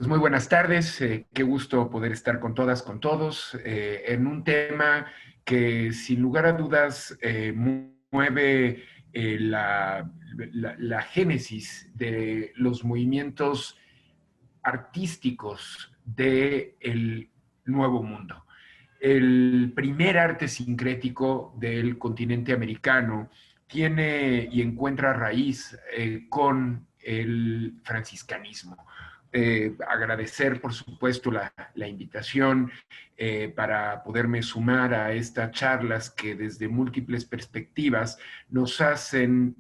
Muy buenas tardes, qué gusto poder estar con todas, con todos, en un tema que sin lugar a dudas mueve la génesis de los movimientos artísticos del Nuevo Mundo. El primer arte sincrético del continente americano tiene y encuentra raíz con el franciscanismo. Agradecer, por supuesto, la invitación para poderme sumar a estas charlas que desde múltiples perspectivas nos hacen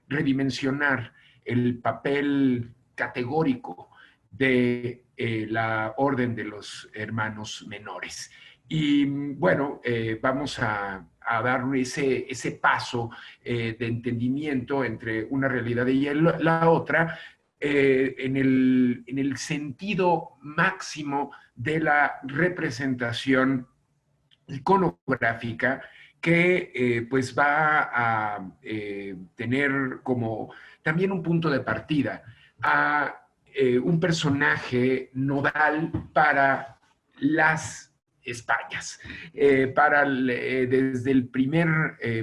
redimensionar el papel categórico de la Orden de los Hermanos Menores. Y bueno, vamos a dar ese paso de entendimiento entre una realidad y la otra, en el sentido máximo de la representación iconográfica que pues va a tener como también un punto de partida a un personaje nodal para las Españas, desde el primer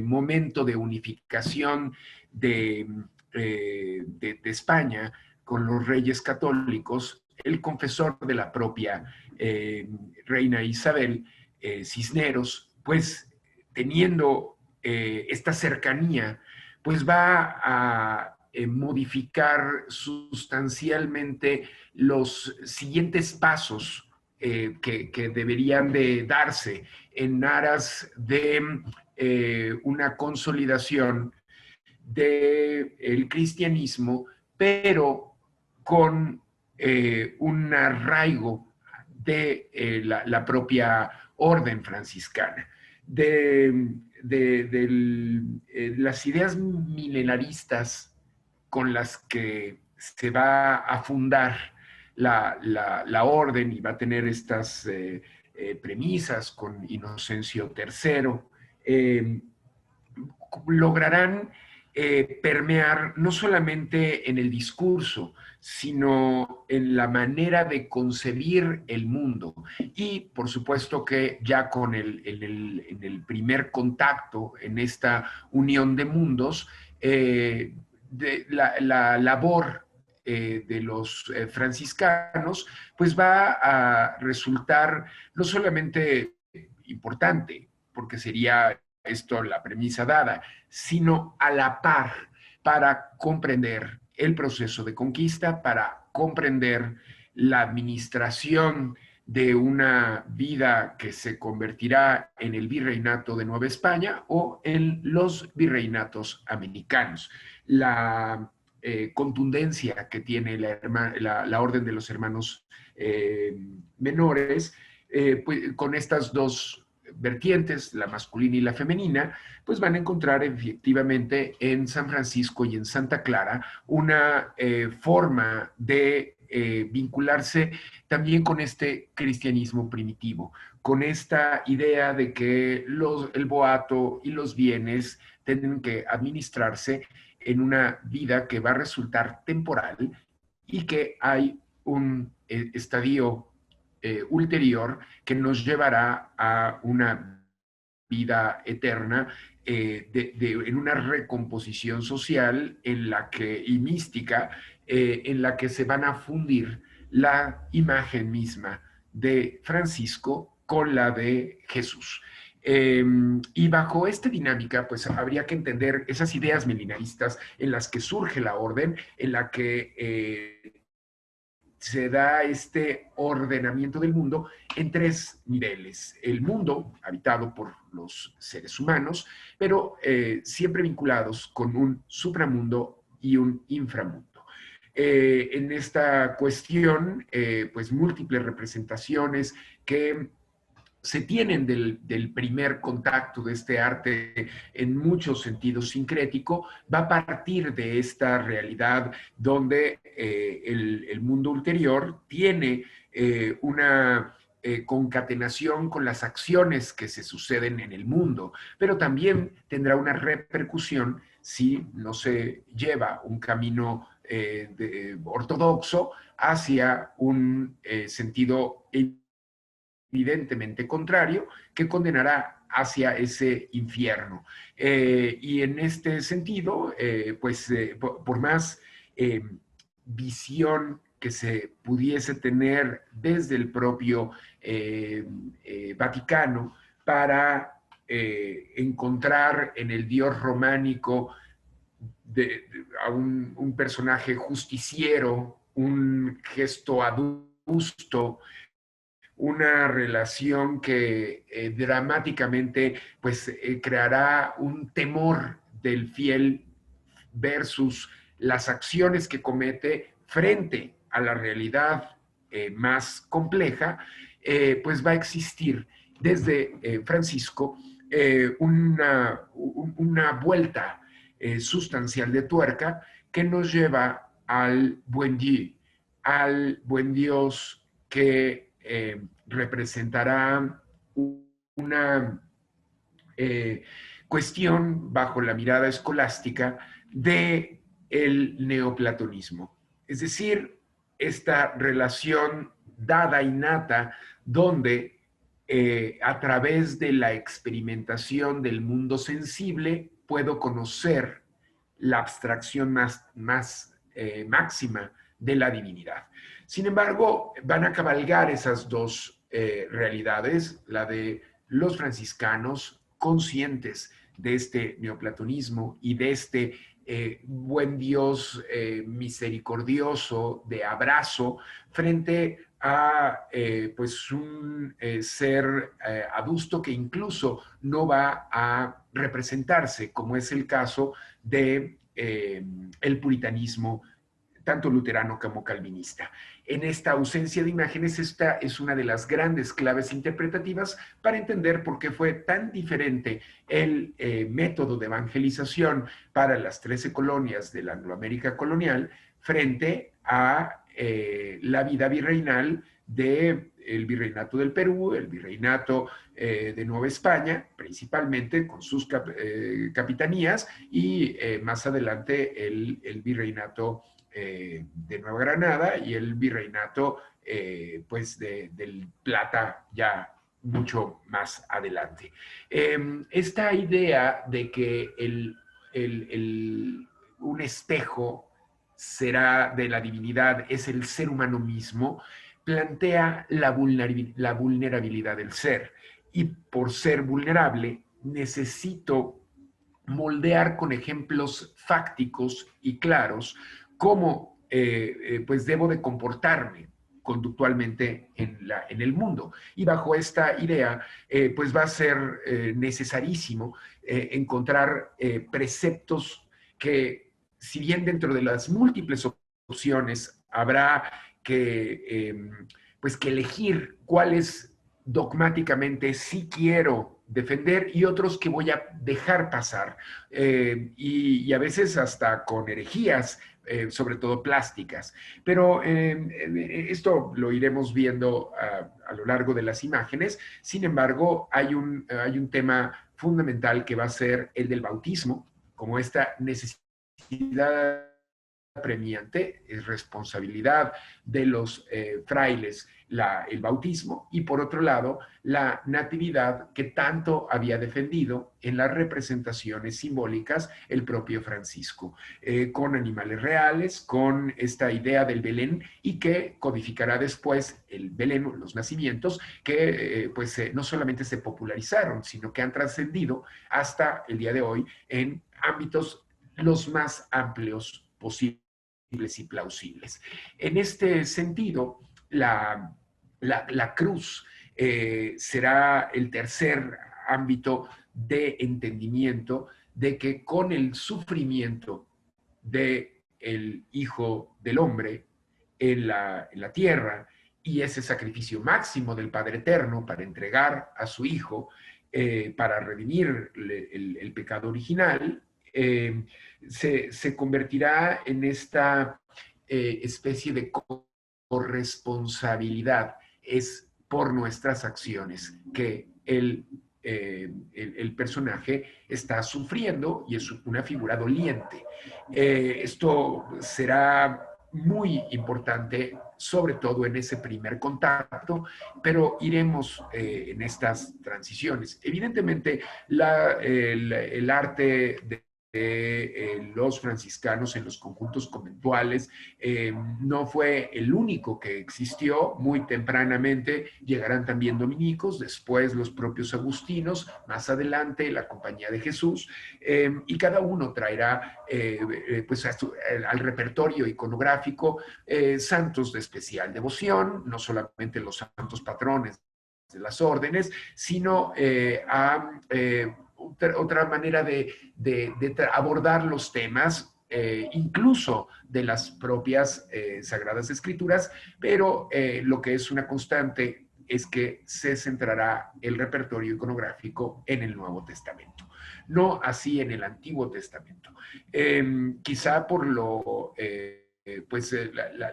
momento de unificación de España con los reyes católicos, el confesor de la propia reina Isabel, Cisneros, pues teniendo esta cercanía, pues va a modificar sustancialmente los siguientes pasos que deberían de darse en aras de una consolidación del cristianismo, pero con un arraigo de la propia orden franciscana, las ideas milenaristas con las que se va a fundar la orden y va a tener estas premisas con Inocencio III, lograrán permear no solamente en el discurso, sino en la manera de concebir el mundo. Y por supuesto que ya con en el primer contacto, en esta unión de mundos, la labor de los franciscanos, pues va a resultar no solamente importante, porque sería esto la premisa dada, sino a la par para comprender el proceso de conquista, para comprender la administración de una vida que se convertirá en el virreinato de Nueva España o en los virreinatos americanos. La contundencia que tiene la Orden de los Hermanos Menores, pues, con estas dos vertientes, la masculina y la femenina, pues van a encontrar efectivamente en San Francisco y en Santa Clara una forma de vincularse también con este cristianismo primitivo, con esta idea de que el boato y los bienes tienen que administrarse en una vida que va a resultar temporal y que hay un estadio ulterior que nos llevará a una vida eterna en una recomposición social en la que, y mística, en la que se van a fundir la imagen misma de Francisco con la de Jesús. Y bajo esta dinámica, pues habría que entender esas ideas milenaristas en las que surge la orden, en la que se da este ordenamiento del mundo en tres niveles. El mundo habitado por los seres humanos, pero siempre vinculados con un supramundo y un inframundo. En esta cuestión, pues múltiples representaciones que se tienen del primer contacto de este arte en muchos sentidos sincrético, va a partir de esta realidad donde el mundo ulterior tiene una concatenación con las acciones que se suceden en el mundo, pero también tendrá una repercusión si no se lleva un camino ortodoxo hacia un sentido evidentemente contrario que condenará hacia ese infierno. Y en este sentido, por más visión que se pudiese tener desde el propio Vaticano para encontrar en el dios románico a un personaje justiciero, un gesto adusto, una relación que dramáticamente creará un temor del fiel versus las acciones que comete frente a la realidad más compleja, pues va a existir desde Francisco una vuelta sustancial de tuerca que nos lleva al buen Dios, al buen Dios que representará una cuestión bajo la mirada escolástica de el neoplatonismo. Es decir, esta relación dada innata donde a través de la experimentación del mundo sensible puedo conocer la abstracción más máxima de la divinidad. Sin embargo, van a cabalgar esas dos realidades, la de los franciscanos conscientes de este neoplatonismo y de este buen Dios misericordioso de abrazo frente a pues un ser adusto que incluso no va a representarse, como es el caso de el puritanismo tanto luterano como calvinista. En esta ausencia de imágenes, esta es una de las grandes claves interpretativas para entender por qué fue tan diferente el método de evangelización para las 13 colonias de la Angloamérica colonial frente a la vida virreinal del virreinato del Perú, el virreinato de Nueva España, principalmente con sus capitanías, y más adelante el virreinato de Nueva Granada y el virreinato del Plata ya mucho más adelante. Esta idea de que un espejo será de la divinidad es el ser humano mismo, plantea la vulnerabilidad del ser. Y por ser vulnerable, necesito moldear con ejemplos fácticos y claros cómo pues debo de comportarme conductualmente en el mundo. Y bajo esta idea, pues va a ser necesarísimo encontrar preceptos que, si bien dentro de las múltiples opciones habrá que elegir cuáles dogmáticamente sí quiero defender y otros que voy a dejar pasar. Y a veces hasta con herejías, sobre todo plásticas. Pero esto lo iremos viendo a lo largo de las imágenes. Sin embargo, hay un tema fundamental que va a ser el del bautismo, como esta necesidad premiante, es responsabilidad de los frailes el bautismo, y por otro lado, la natividad que tanto había defendido en las representaciones simbólicas el propio Francisco, con animales reales, con esta idea del Belén, y que codificará después el Belén, los nacimientos, que no solamente se popularizaron, sino que han trascendido hasta el día de hoy en ámbitos los más amplios posibles y plausibles. En este sentido, la cruz será el tercer ámbito de entendimiento de que con el sufrimiento del Hijo del Hombre en la tierra y ese sacrificio máximo del Padre Eterno para entregar a su Hijo para redimir el pecado original, se convertirá en esta especie de corresponsabilidad. Es por nuestras acciones que Él el personaje está sufriendo y es una figura doliente. Esto será muy importante, sobre todo en ese primer contacto, pero iremos en estas transiciones. Evidentemente, el arte de los franciscanos en los conjuntos conventuales no fue el único que existió. Muy tempranamente llegarán también dominicos, después los propios agustinos, más adelante la Compañía de Jesús, y cada uno traerá pues al repertorio iconográfico santos de especial devoción, no solamente los santos patrones de las órdenes, sino a otra manera de abordar los temas, incluso de las propias Sagradas Escrituras, pero lo que es una constante es que se centrará el repertorio iconográfico en el Nuevo Testamento, no así en el Antiguo Testamento. Quizá por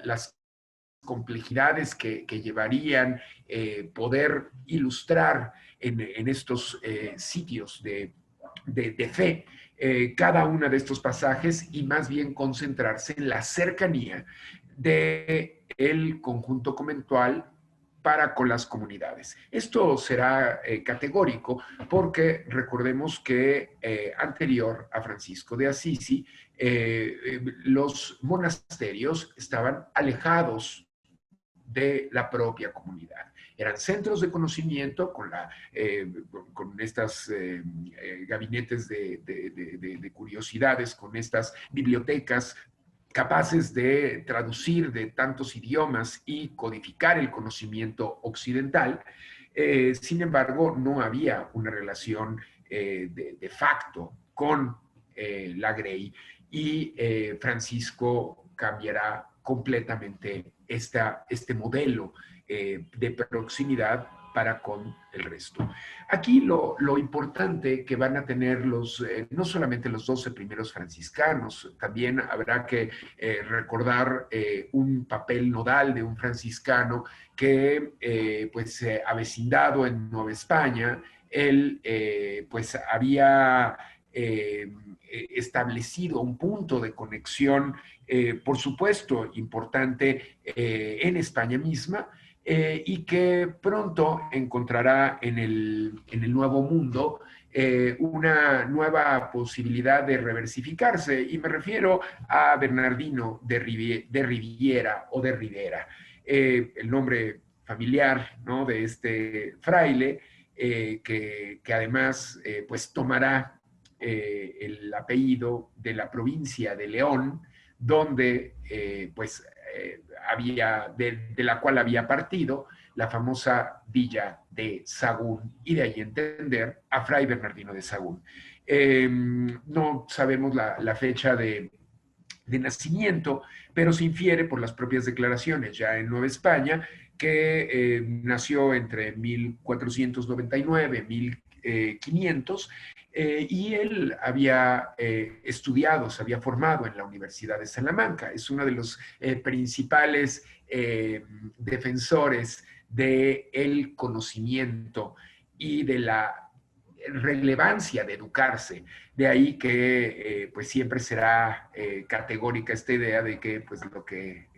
las complejidades que llevarían poder ilustrar en estos sitios de fe cada uno de estos pasajes y más bien concentrarse en la cercanía del conjunto conventual para con las comunidades. Esto será categórico porque recordemos que anterior a Francisco de Asisi, los monasterios estaban alejados de la propia comunidad. Eran centros de conocimiento con estas gabinetes de curiosidades, con estas bibliotecas capaces de traducir de tantos idiomas y codificar el conocimiento occidental. Sin embargo, no había una relación de facto con la Grey y Francisco cambiará completamente este modelo de proximidad para con el resto. Aquí lo importante que van a tener no solamente los 12 primeros franciscanos, también habrá que recordar un papel nodal de un franciscano que avecindado en Nueva España, él pues había establecido un punto de conexión, por supuesto, importante en España misma, y que pronto encontrará en el Nuevo Mundo una nueva posibilidad de reversificarse, y me refiero a Bernardino de Riviera o de Rivera, el nombre familiar, ¿no?, de este fraile, que además pues tomará el apellido de la provincia de León, donde de la cual había partido la famosa villa de Sagún, y de ahí entender a Fray Bernardino de Sagún. No sabemos la fecha de nacimiento, pero se infiere por las propias declaraciones ya en Nueva España que nació entre 1499 y 1500, y él había estudiado, se había formado en la Universidad de Salamanca. Es uno de los principales defensores del conocimiento y de la relevancia de educarse. De ahí que pues siempre será categórica esta idea de que pues lo que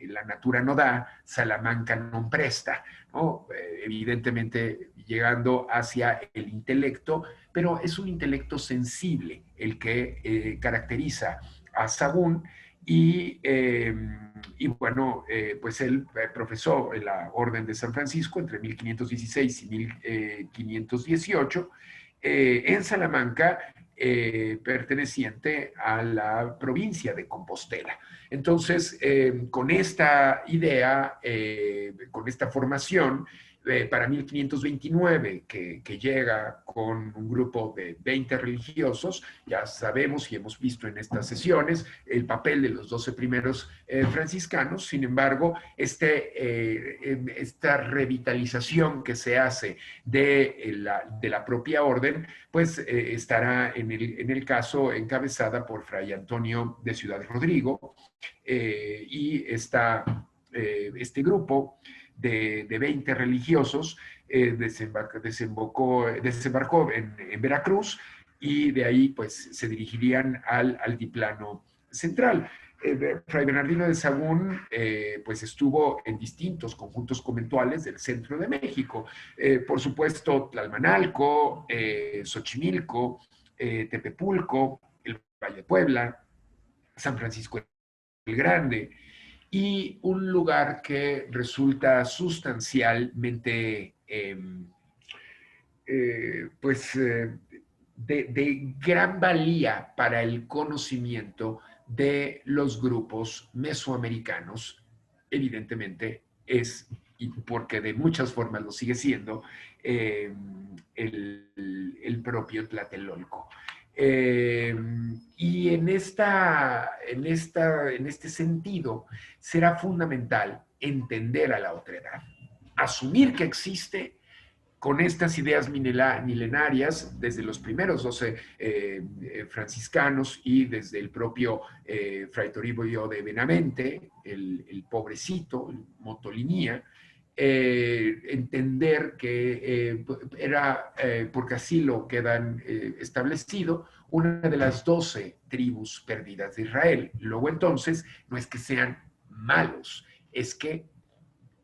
la natura no da, Salamanca no presta, ¿no? Evidentemente llegando hacia el intelecto, pero es un intelecto sensible el que caracteriza a Sagún. Y bueno, pues él profesó en la Orden de San Francisco entre 1516 y 1518 en Salamanca, perteneciente a la provincia de Compostela. Entonces, con esta idea, con esta formación, para 1529, que llega con un grupo de 20 religiosos, ya sabemos y hemos visto en estas sesiones el papel de los 12 primeros franciscanos. Sin embargo, esta revitalización que se hace de la propia orden, pues estará en el caso encabezada por Fray Antonio de Ciudad Rodrigo, y este grupo de 20 religiosos, desembarcó en Veracruz, y de ahí pues se dirigirían al altiplano central. Fray Bernardino de Sahagún pues estuvo en distintos conjuntos conventuales del centro de México. Por supuesto, Tlalmanalco, Xochimilco, Tepepulco, el Valle de Puebla, San Francisco el Grande, y un lugar que resulta sustancialmente pues de gran valía para el conocimiento de los grupos mesoamericanos, evidentemente es, y porque de muchas formas lo sigue siendo, el propio Tlatelolco. Y en este sentido será fundamental entender a la otredad, asumir que existe con estas ideas milenarias, desde los primeros 12 franciscanos y desde el propio Fray Toribio de Benavente, el pobrecito, el Motolinía, entender que era, porque así lo quedan establecido, una de las 12 tribus perdidas de Israel. Luego entonces, no es que sean malos, es que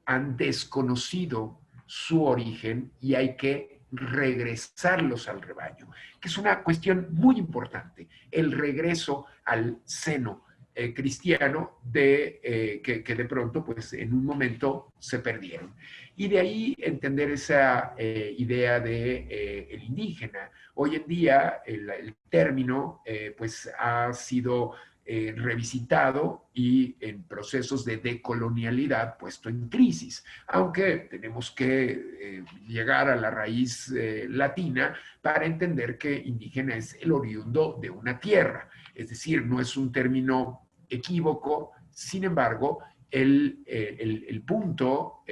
han desconocido su origen y hay que regresarlos al rebaño, que es una cuestión muy importante, el regreso al seno cristiano que de pronto, pues en un momento se perdieron. Y de ahí entender esa idea de el indígena. Hoy en día el término pues ha sido revisitado y en procesos de decolonialidad puesto en crisis, aunque tenemos que llegar a la raíz latina para entender que indígena es el oriundo de una tierra, es decir, no es un término equívoco. Sin embargo, el punto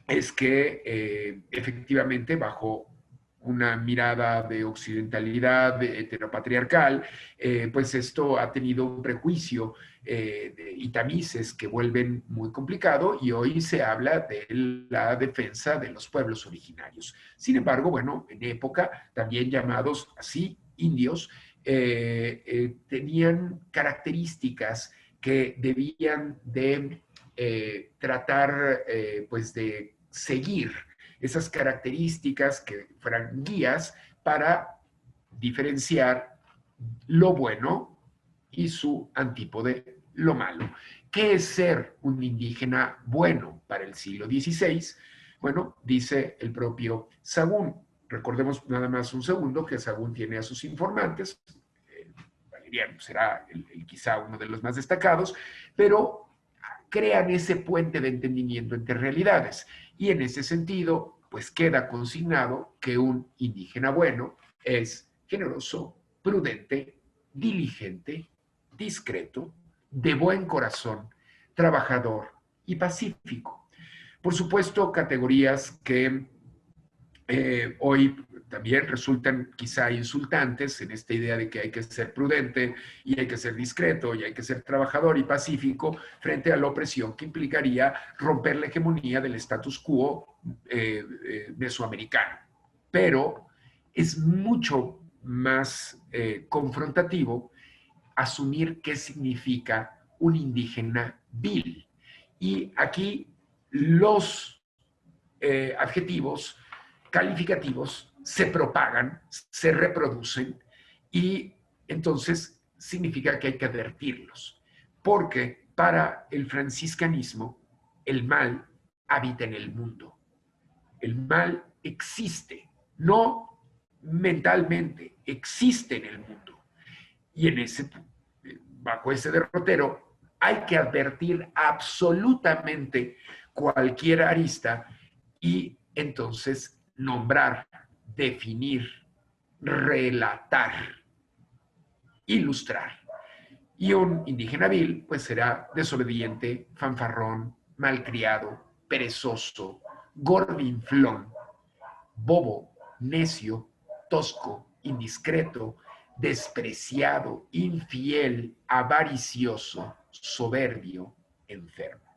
es que efectivamente bajo una mirada de occidentalidad de heteropatriarcal, pues esto ha tenido un prejuicio y tamices que vuelven muy complicado, y hoy se habla de la defensa de los pueblos originarios. Sin embargo, bueno, en época también llamados así indios, tenían características que debían de tratar pues de seguir esas características que fueran guías para diferenciar lo bueno y su antípode, lo malo. ¿Qué es ser un indígena bueno para el siglo XVI? Bueno, dice el propio Sahagún. Recordemos nada más un segundo que Sahagún tiene a sus informantes. Valeriano será quizá uno de los más destacados, pero crean ese puente de entendimiento entre realidades. Y en ese sentido, pues queda consignado que un indígena bueno es generoso, prudente, diligente, discreto, de buen corazón, trabajador y pacífico. Por supuesto, categorías que hoy también resultan quizá insultantes en esta idea de que hay que ser prudente y hay que ser discreto y hay que ser trabajador y pacífico frente a la opresión que implicaría romper la hegemonía del status quo mesoamericano. Pero es mucho más confrontativo asumir qué significa un indígena vil. Y aquí los adjetivos calificativos se propagan, se reproducen, y entonces significa que hay que advertirlos, porque para el franciscanismo el mal habita en el mundo. El mal existe, no mentalmente, existe en el mundo. Y bajo ese derrotero hay que advertir absolutamente cualquier arista y entonces nombrar, definir, relatar, ilustrar. Y un indígena vil, pues será desobediente, fanfarrón, malcriado, perezoso, gordinflón, bobo, necio, tosco, indiscreto, despreciado, infiel, avaricioso, soberbio, enfermo.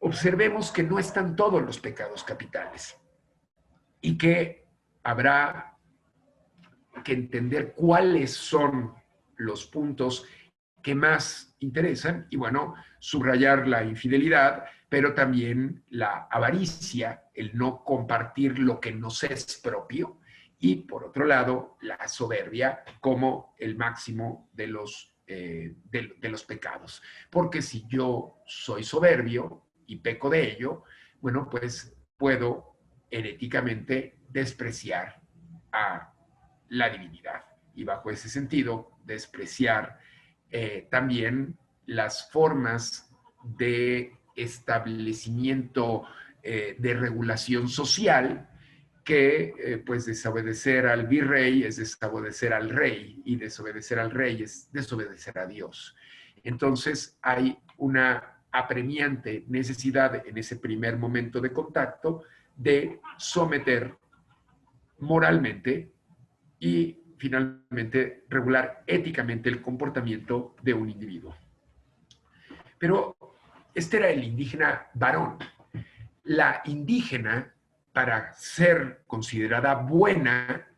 observemos que no están todos los pecados capitales y que habrá que entender cuáles son los puntos que más interesan y, bueno, subrayar la infidelidad, pero también la avaricia, el no compartir lo que nos es propio, y por otro lado, la soberbia como el máximo de los pecados. Porque si yo soy soberbio y peco de ello, bueno, pues puedo heréticamente despreciar a la divinidad. Y bajo ese sentido, despreciar también las formas de establecimiento de regulación social, que pues desobedecer al virrey es desobedecer al rey, y desobedecer al rey es desobedecer a Dios. Entonces hay una apremiante necesidad en ese primer momento de contacto de someter moralmente y finalmente regular éticamente el comportamiento de un individuo. Pero este era el indígena varón. La indígena, para ser considerada buena,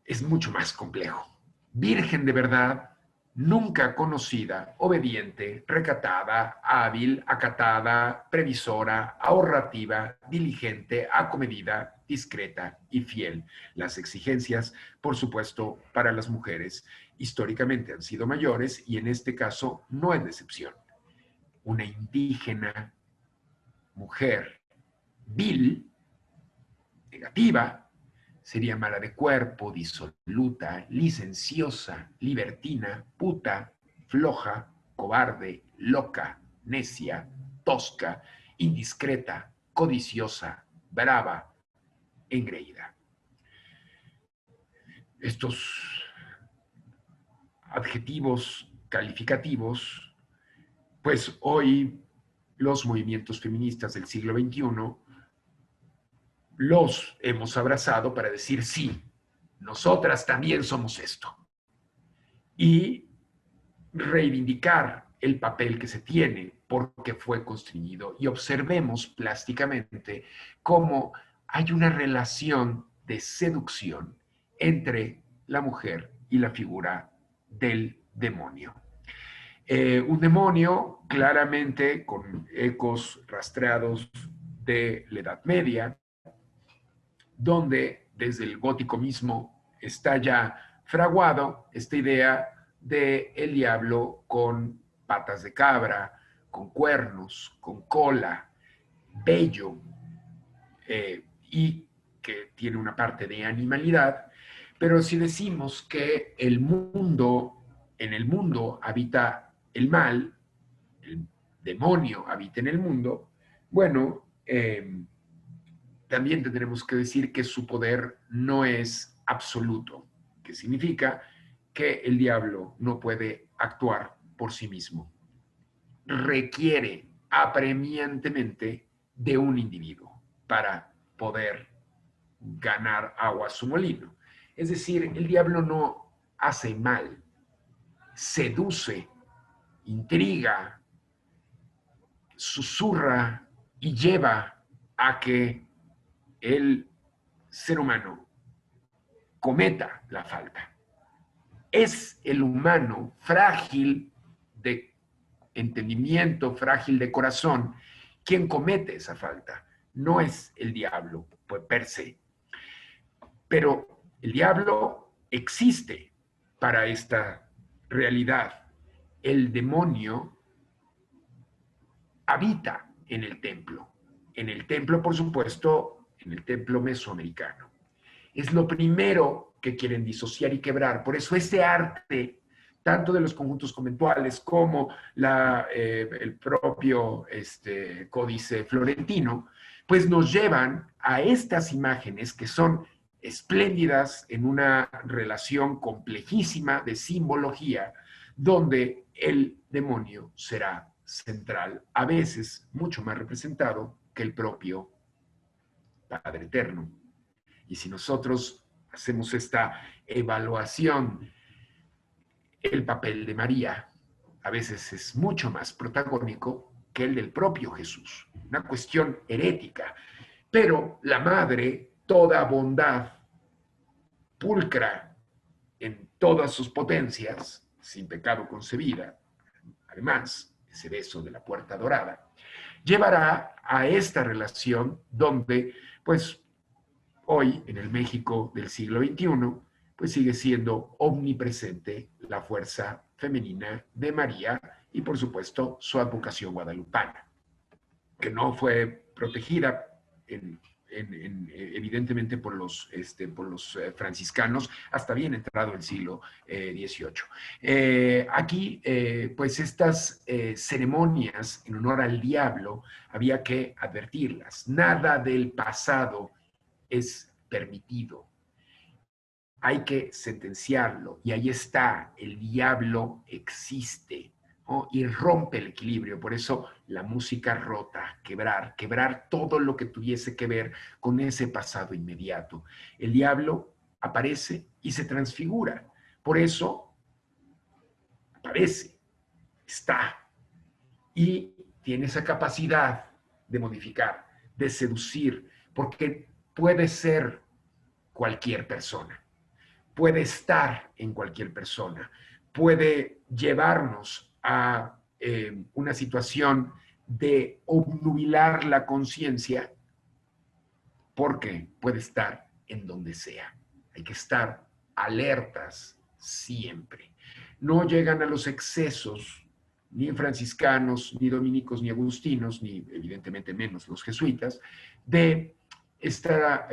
es mucho más complejo. Virgen de verdad, nunca conocida, obediente, recatada, hábil, acatada, previsora, ahorrativa, diligente, acomedida, discreta y fiel. Las exigencias, por supuesto, para las mujeres históricamente han sido mayores y en este caso no es excepción. Una indígena mujer vil, negativa, sería mala de cuerpo, disoluta, licenciosa, libertina, puta, floja, cobarde, loca, necia, tosca, indiscreta, codiciosa, brava, engreída. Estos adjetivos calificativos, pues hoy los movimientos feministas del siglo XXI los hemos abrazado para decir sí, nosotras también somos esto. Y reivindicar el papel que se tiene porque fue constreñido. Y observemos plásticamente cómo hay una relación de seducción entre la mujer y la figura del demonio. Un demonio claramente con ecos rastreados de la Edad Media, donde desde el gótico mismo está ya fraguado esta idea de el diablo con patas de cabra, con cuernos, con cola, bello, y que tiene una parte de animalidad. Pero si decimos que en el mundo habita el mal, el demonio habita en el mundo, bueno, también tendremos que decir que su poder no es absoluto, que significa que el diablo no puede actuar por sí mismo. Requiere apremiantemente de un individuo para poder ganar agua a su molino. Es decir, el diablo no hace mal, seduce, intriga, susurra y lleva a que el ser humano cometa la falta. Es el humano frágil de entendimiento, frágil de corazón, quien comete esa falta. No es el diablo, pues, per se. Pero el diablo existe para esta realidad. El demonio habita en el templo. En el templo, por supuesto, en el templo mesoamericano. Es lo primero que quieren disociar y quebrar. Por eso este arte, tanto de los conjuntos conventuales como el propio códice florentino, pues nos llevan a estas imágenes que son espléndidas en una relación complejísima de simbología, donde el demonio será central, a veces mucho más representado que el propio Padre Eterno. Y si nosotros hacemos esta evaluación, el papel de María a veces es mucho más protagónico que el del propio Jesús, una cuestión herética. Pero la madre, toda bondad, pulcra en todas sus potencias, sin pecado concebida, además, ese beso de la puerta dorada, llevará a esta relación donde, pues, hoy, en el México del siglo XXI, pues sigue siendo omnipresente la fuerza femenina de María y, por supuesto, su advocación guadalupana, que no fue protegida evidentemente por los franciscanos hasta bien entrado el siglo XVIII. Aquí, pues estas ceremonias en honor al diablo había que advertirlas. Nada del pasado es permitido. Hay que sentenciarlo y ahí está, el diablo existe, ¿no? Y rompe el equilibrio. Por eso la música rota, quebrar todo lo que tuviese que ver con ese pasado inmediato. El diablo aparece y se transfigura. Por eso aparece, está y tiene esa capacidad de modificar, de seducir, porque puede ser cualquier persona, puede estar en cualquier persona, puede llevarnos a una situación de obnubilar la conciencia, porque puede estar en donde sea. Hay que estar alertas siempre. No llegan a los excesos ni franciscanos, ni dominicos, ni agustinos, ni evidentemente menos los jesuitas, de esta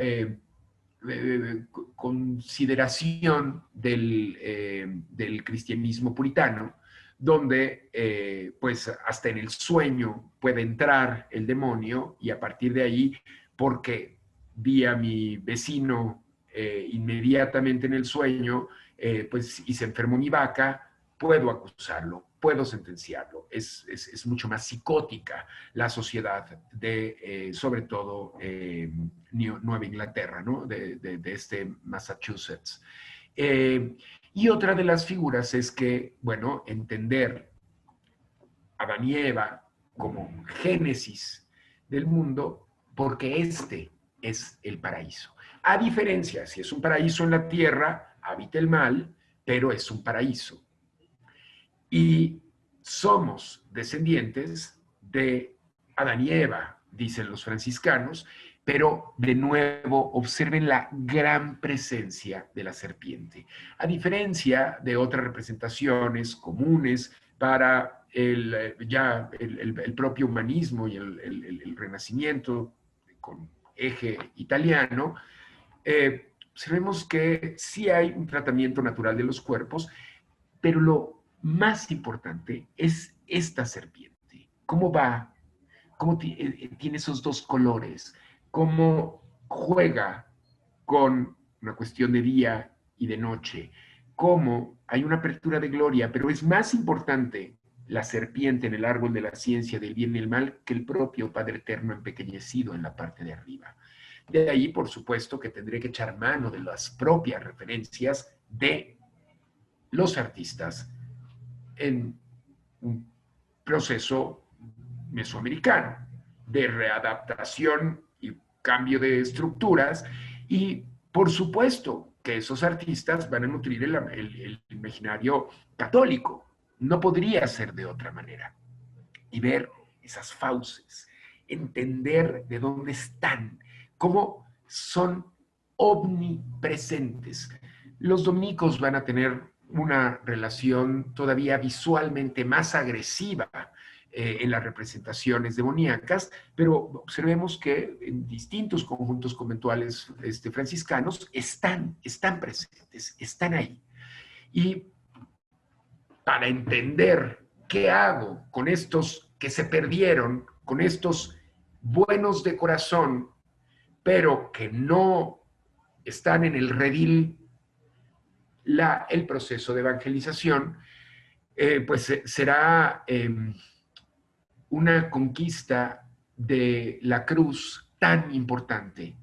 consideración del cristianismo puritano, donde pues hasta en el sueño puede entrar el demonio y a partir de ahí, porque vi a mi vecino inmediatamente en el sueño, pues y se enfermó mi vaca, puedo acusarlo, puedo sentenciarlo. Es mucho más psicótica la sociedad de, sobre todo, Nueva Inglaterra, ¿no? de este Massachusetts. Y otra de las figuras es que, bueno, entender a Adán y Eva como génesis del mundo, porque este es el paraíso. A diferencia, si es un paraíso en la tierra, habita el mal, pero es un paraíso. Y somos descendientes de Adán y Eva, dicen los franciscanos, pero de nuevo observen la gran presencia de la serpiente. A diferencia de otras representaciones comunes para el propio humanismo y el Renacimiento con eje italiano, observemos que sí hay un tratamiento natural de los cuerpos, pero lo más importante es esta serpiente. ¿Cómo va? ¿Cómo tiene esos dos colores? ¿Cómo juega con una cuestión de día y de noche? ¿Cómo hay una apertura de gloria? Pero es más importante la serpiente en el árbol de la ciencia del bien y el mal que el propio Padre Eterno empequeñecido en la parte de arriba. De ahí, por supuesto, que tendré que echar mano de las propias referencias de los artistas en un proceso mesoamericano de readaptación y cambio de estructuras y por supuesto que esos artistas van a nutrir el imaginario católico. No podría ser de otra manera. Y ver esas fauces, entender de dónde están, cómo son omnipresentes. Los dominicos van a tener una relación todavía visualmente más agresiva en las representaciones demoníacas, pero observemos que en distintos conjuntos conventuales franciscanos están presentes, están ahí. Y para entender qué hago con estos que se perdieron, con estos buenos de corazón, pero que no están en el redil el proceso de evangelización, pues será una conquista de la cruz tan importante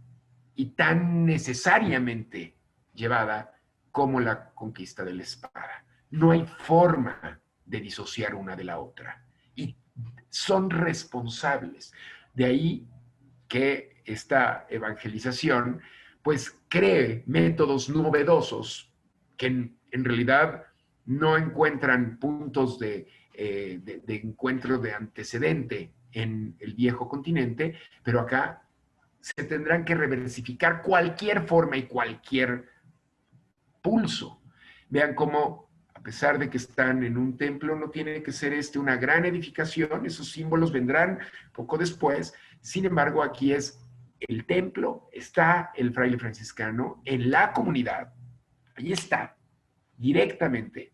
y tan necesariamente llevada como la conquista de la espada. No hay forma de disociar una de la otra. Y son responsables. De ahí que esta evangelización pues cree métodos novedosos que en realidad no encuentran puntos de encuentro de antecedente en el viejo continente, pero acá se tendrán que reversificar cualquier forma y cualquier pulso. Vean cómo, a pesar de que están en un templo, no tiene que ser una gran edificación, esos símbolos vendrán poco después. Sin embargo, aquí es el templo, está el fraile franciscano en la comunidad, ahí está, directamente,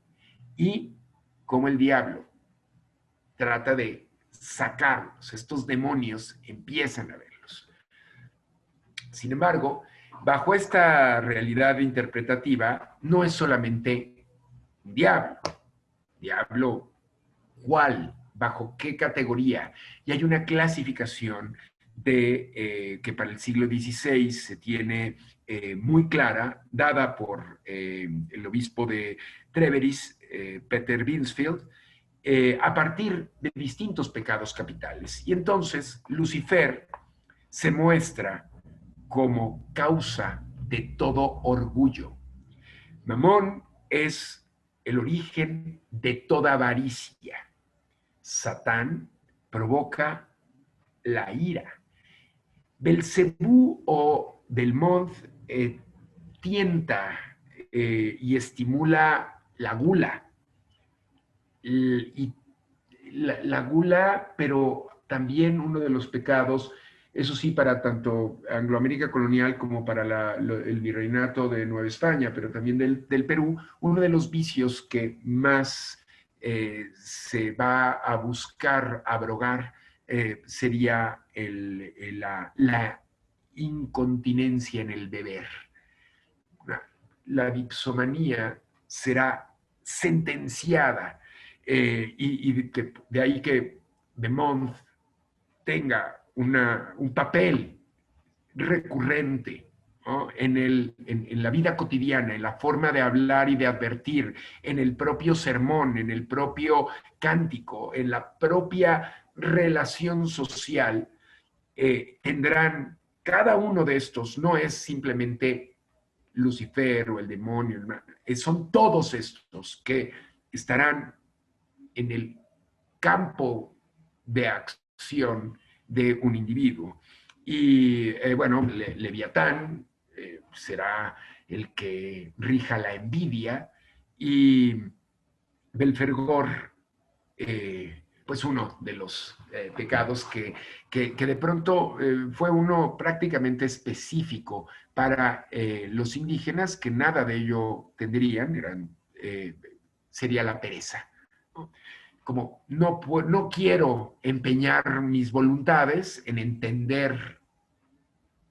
y como el diablo trata de sacarlos, estos demonios empiezan a verlos. Sin embargo, bajo esta realidad interpretativa, no es solamente un diablo. Diablo, ¿cuál? ¿Bajo qué categoría? Y hay una clasificación que para el siglo XVI se tiene muy clara, dada por el obispo de Treveris, Peter Binsfield, a partir de distintos pecados capitales. Y entonces Lucifer se muestra como causa de todo orgullo. Mamón es el origen de toda avaricia. Satán provoca la ira. Belcebú o Belmont tienta y estimula la gula. Y la gula, pero también uno de los pecados, eso sí, para tanto Angloamérica colonial como para el virreinato de Nueva España, pero también del Perú, uno de los vicios que más se va a buscar abrogar sería la incontinencia en el beber. La dipsomanía será sentenciada y de ahí que Beaumont tenga un papel recurrente, ¿no? En la vida cotidiana, en la forma de hablar y de advertir, en el propio sermón, en el propio cántico, en la propia relación social, tendrán cada uno de estos, no es simplemente Lucifer o el demonio, son todos estos que estarán en el campo de acción de un individuo. Y bueno, Leviatán será el que rija la envidia y Belfergor, pues uno de los pecados que de pronto fue uno prácticamente específico para los indígenas, que nada de ello tendrían, sería la pereza, ¿no? Como no quiero empeñar mis voluntades en entender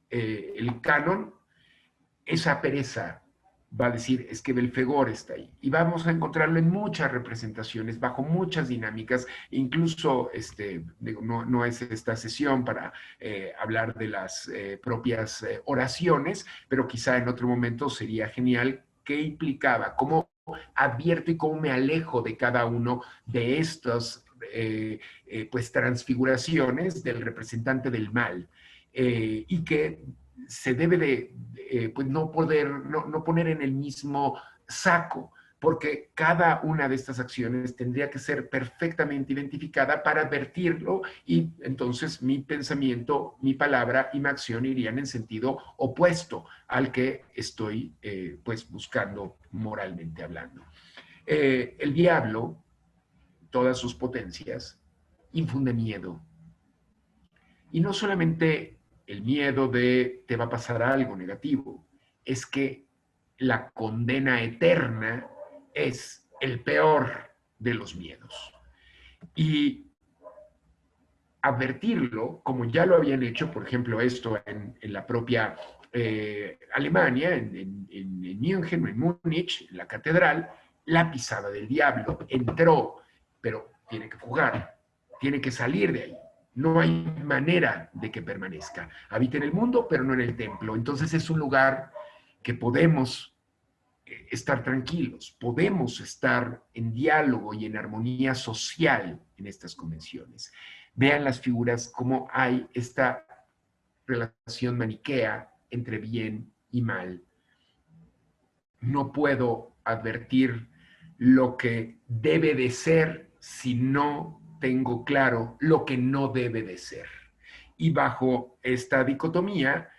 el canon, esa pereza va a decir, es que Belfegor está ahí. Y vamos a encontrarlo en muchas representaciones, bajo muchas dinámicas, incluso, no es esta sesión para hablar de las propias oraciones, pero quizá en otro momento sería genial qué implicaba, cómo advierto y cómo me alejo de cada uno de estas pues transfiguraciones del representante del mal, y que se debe de pues no poner en el mismo saco, porque cada una de estas acciones tendría que ser perfectamente identificada para advertirlo y entonces mi pensamiento, mi palabra y mi acción irían en sentido opuesto al que estoy pues buscando moralmente hablando. El diablo, todas sus potencias, infunde miedo. Y no solamente el miedo de te va a pasar algo negativo, es que la condena eterna es el peor de los miedos. Y advertirlo, como ya lo habían hecho, por ejemplo, esto en la propia Alemania, en München o en Múnich, en la catedral, la pisada del diablo entró, pero tiene que jugar, tiene que salir de ahí. No hay manera de que permanezca. Habita en el mundo, pero no en el templo. Entonces es un lugar que podemos estar tranquilos, podemos estar en diálogo y en armonía social en estas convenciones. vean las figuras, cómo hay esta relación maniquea entre bien y mal. No puedo advertir lo que debe de ser si no tengo claro lo que no debe de ser. Y bajo esta dicotomía,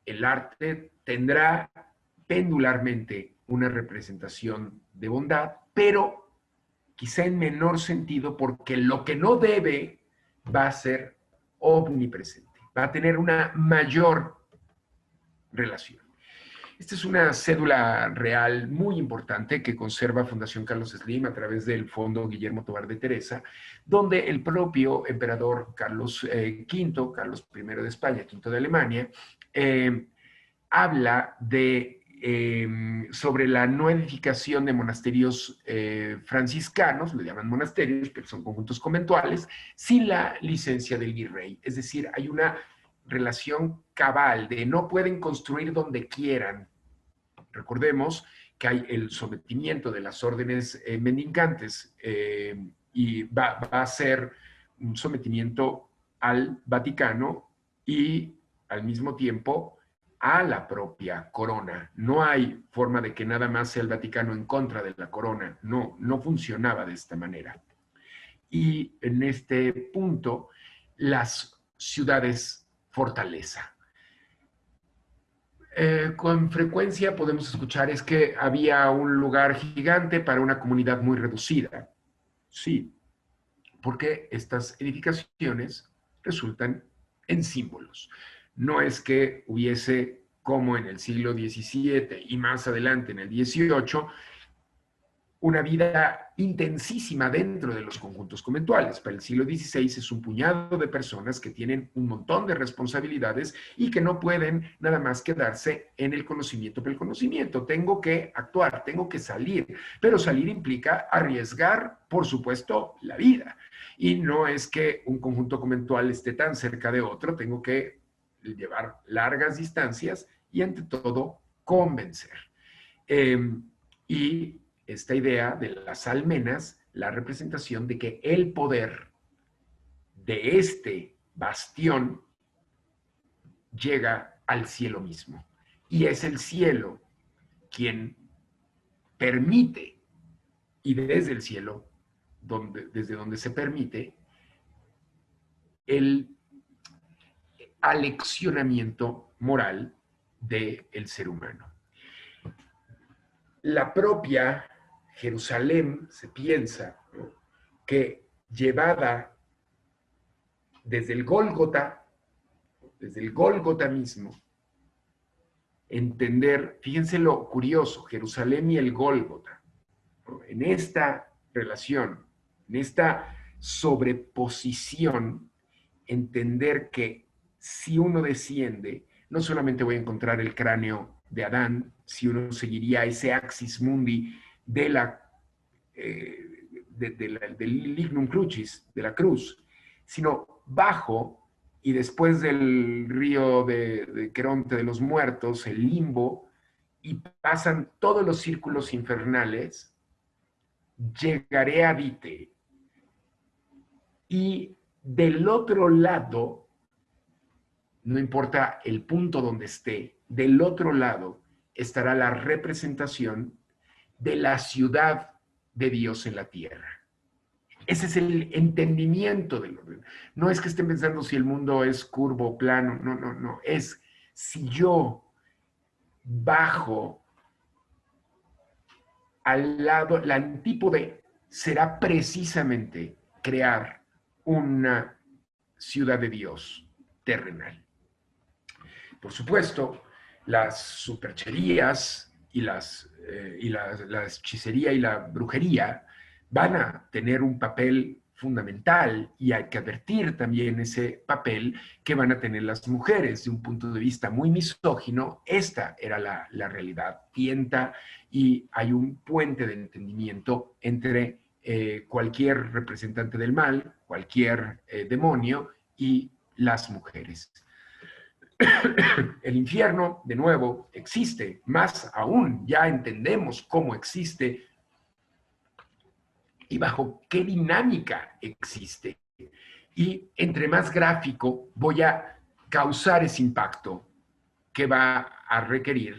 el arte tendrá pendularmente una representación de bondad, pero quizá en menor sentido, porque lo que no debe va a ser omnipresente, va a tener una mayor relación. Esta es una cédula real muy importante que conserva Fundación Carlos Slim a través del Fondo Guillermo Tobar de Teresa, donde el propio emperador Carlos V, Carlos I de España, V de Alemania, habla sobre la no edificación de monasterios franciscanos, le llaman monasterios, pero son conjuntos conventuales, sin la licencia del virrey. Es decir, hay una relación cabal de no pueden construir donde quieran. Recordemos que hay el sometimiento de las órdenes mendicantes y va a ser un sometimiento al Vaticano y al mismo tiempo a la propia corona. No hay forma de que nada más sea el Vaticano en contra de la corona. No, no funcionaba de esta manera. Y en este punto, las ciudades fortaleza. Con frecuencia podemos escuchar es que había un lugar gigante para una comunidad muy reducida. Sí, porque estas edificaciones resultan en símbolos. No es que hubiese, como en el siglo XVII y más adelante en el XVIII, una vida intensísima dentro de los conjuntos conventuales. Para el siglo XVI es un puñado de personas que tienen un montón de responsabilidades y que no pueden nada más quedarse en el conocimiento por el conocimiento. Tengo que actuar, tengo que salir, pero salir implica arriesgar, por supuesto, la vida. Y no es que un conjunto conventual esté tan cerca de otro, tengo que llevar largas distancias y ante todo convencer. Y esta idea de las almenas, la representación de que el poder de este bastión llega al cielo mismo. Y es el cielo quien permite, y desde el cielo, desde donde se permite, el aleccionamiento moral del ser humano. La propia Jerusalén se piensa, ¿no?, que llevada desde el Gólgota mismo, entender, fíjense lo curioso, Jerusalén y el Gólgota, ¿no?, en esta relación, en esta sobreposición, entender que si uno desciende, no solamente voy a encontrar el cráneo de Adán, si uno seguiría ese axis mundi de del lignum crucis, de la cruz, sino bajo y después del río de Queronte de los muertos, el limbo, y pasan todos los círculos infernales, llegaré a Dite. Y del otro lado, no importa el punto donde esté, del otro lado estará la representación de la ciudad de Dios en la tierra. Ese es el entendimiento del orden. No es que estén pensando si el mundo es curvo o plano, no, no, no. Es si yo bajo al lado, la antípode será precisamente crear una ciudad de Dios terrenal. Por supuesto, las supercherías y la hechicería y la brujería van a tener un papel fundamental y hay que advertir también ese papel que van a tener las mujeres. De un punto de vista muy misógino, esta era la realidad. Tienta y hay un puente de entendimiento entre cualquier representante del mal, cualquier demonio y las mujeres. El infierno, de nuevo, existe, más aún, ya entendemos cómo existe y bajo qué dinámica existe. Y entre más gráfico voy a causar ese impacto que va a requerir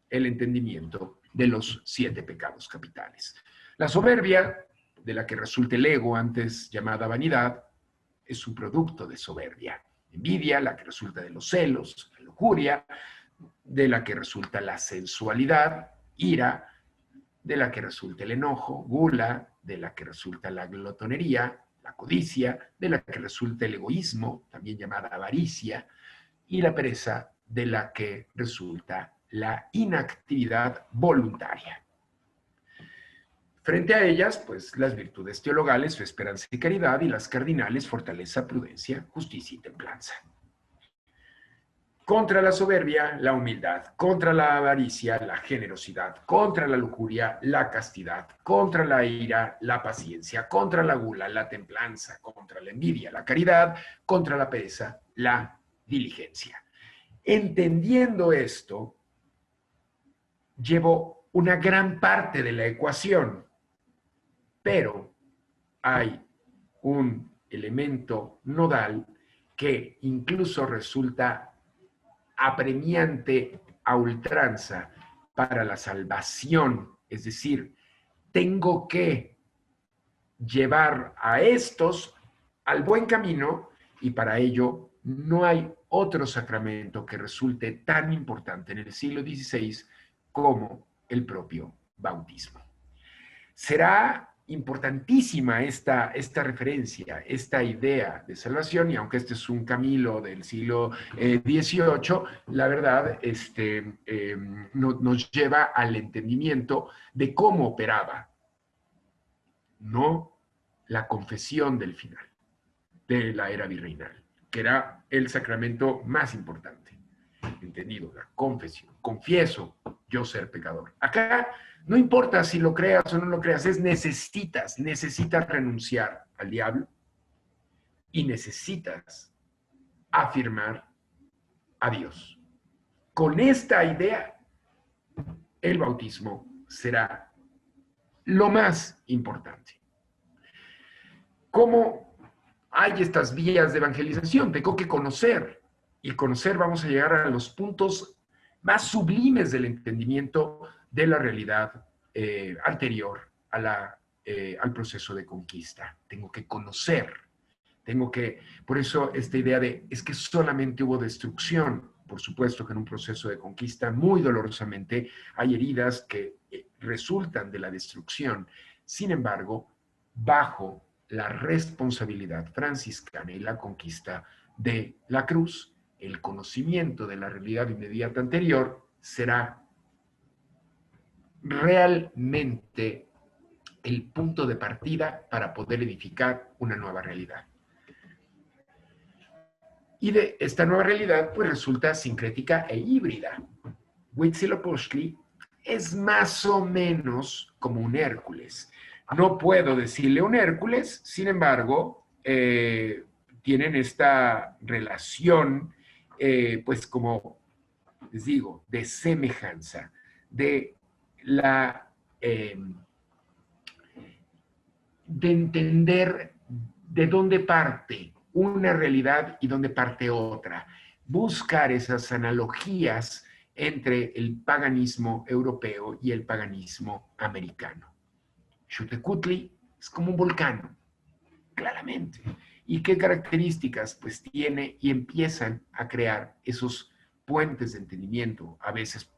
el entendimiento de los 7 pecados capitales. La soberbia, de la que resulta el ego, antes llamada vanidad, es un producto de soberbia. Envidia, la que resulta de los celos, la lujuria, de la que resulta la sensualidad, ira, de la que resulta el enojo, gula, de la que resulta la glotonería, la codicia, de la que resulta el egoísmo, también llamada avaricia, y la pereza, de la que resulta la inactividad voluntaria. Frente a ellas, pues las virtudes teologales, fe, esperanza y caridad, y las cardinales, fortaleza, prudencia, justicia y templanza. Contra la soberbia, la humildad; contra la avaricia, la generosidad; contra la lujuria, la castidad; contra la ira, la paciencia; contra la gula, la templanza; contra la envidia, la caridad; contra la pereza, la diligencia. Entendiendo esto, llevo una gran parte de la ecuación, pero hay un elemento nodal que incluso resulta apremiante a ultranza para la salvación. Es decir, tengo que llevar a estos al buen camino, y para ello no hay otro sacramento que resulte tan importante en el siglo XVI como el propio bautismo. Será importantísima esta referencia, esta idea de salvación, y aunque este es un Camilo del siglo XVIII, la verdad nos lleva al entendimiento de cómo operaba, no la confesión del final de la era virreinal, que era el sacramento más importante. Entendido, la confesión. Confieso yo ser pecador. Acá no importa si lo creas o no lo creas, es necesitas renunciar al diablo y necesitas afirmar a Dios. Con esta idea, el bautismo será lo más importante. ¿Cómo hay estas vías de evangelización? Tengo que conocer, y conocer vamos a llegar a los puntos más sublimes del entendimiento de la realidad anterior al proceso de conquista. Tengo que conocer, por eso esta idea de, es que solamente hubo destrucción. Por supuesto que en un proceso de conquista, muy dolorosamente, hay heridas que resultan de la destrucción. Sin embargo, bajo la responsabilidad franciscana y la conquista de la cruz, el conocimiento de la realidad inmediata anterior será realmente el punto de partida para poder edificar una nueva realidad. Y de esta nueva realidad, pues resulta sincrética e híbrida. Huitzilopochtli es más o menos como un Hércules. No puedo decirle un Hércules, sin embargo, tienen esta relación, pues como les digo, de semejanza, de entender de dónde parte una realidad y dónde parte otra. Buscar esas analogías entre el paganismo europeo y el paganismo americano. Xiuhtecutli es como un volcán, claramente. ¿Y qué características? Pues tiene, y empiezan a crear esos puentes de entendimiento, a veces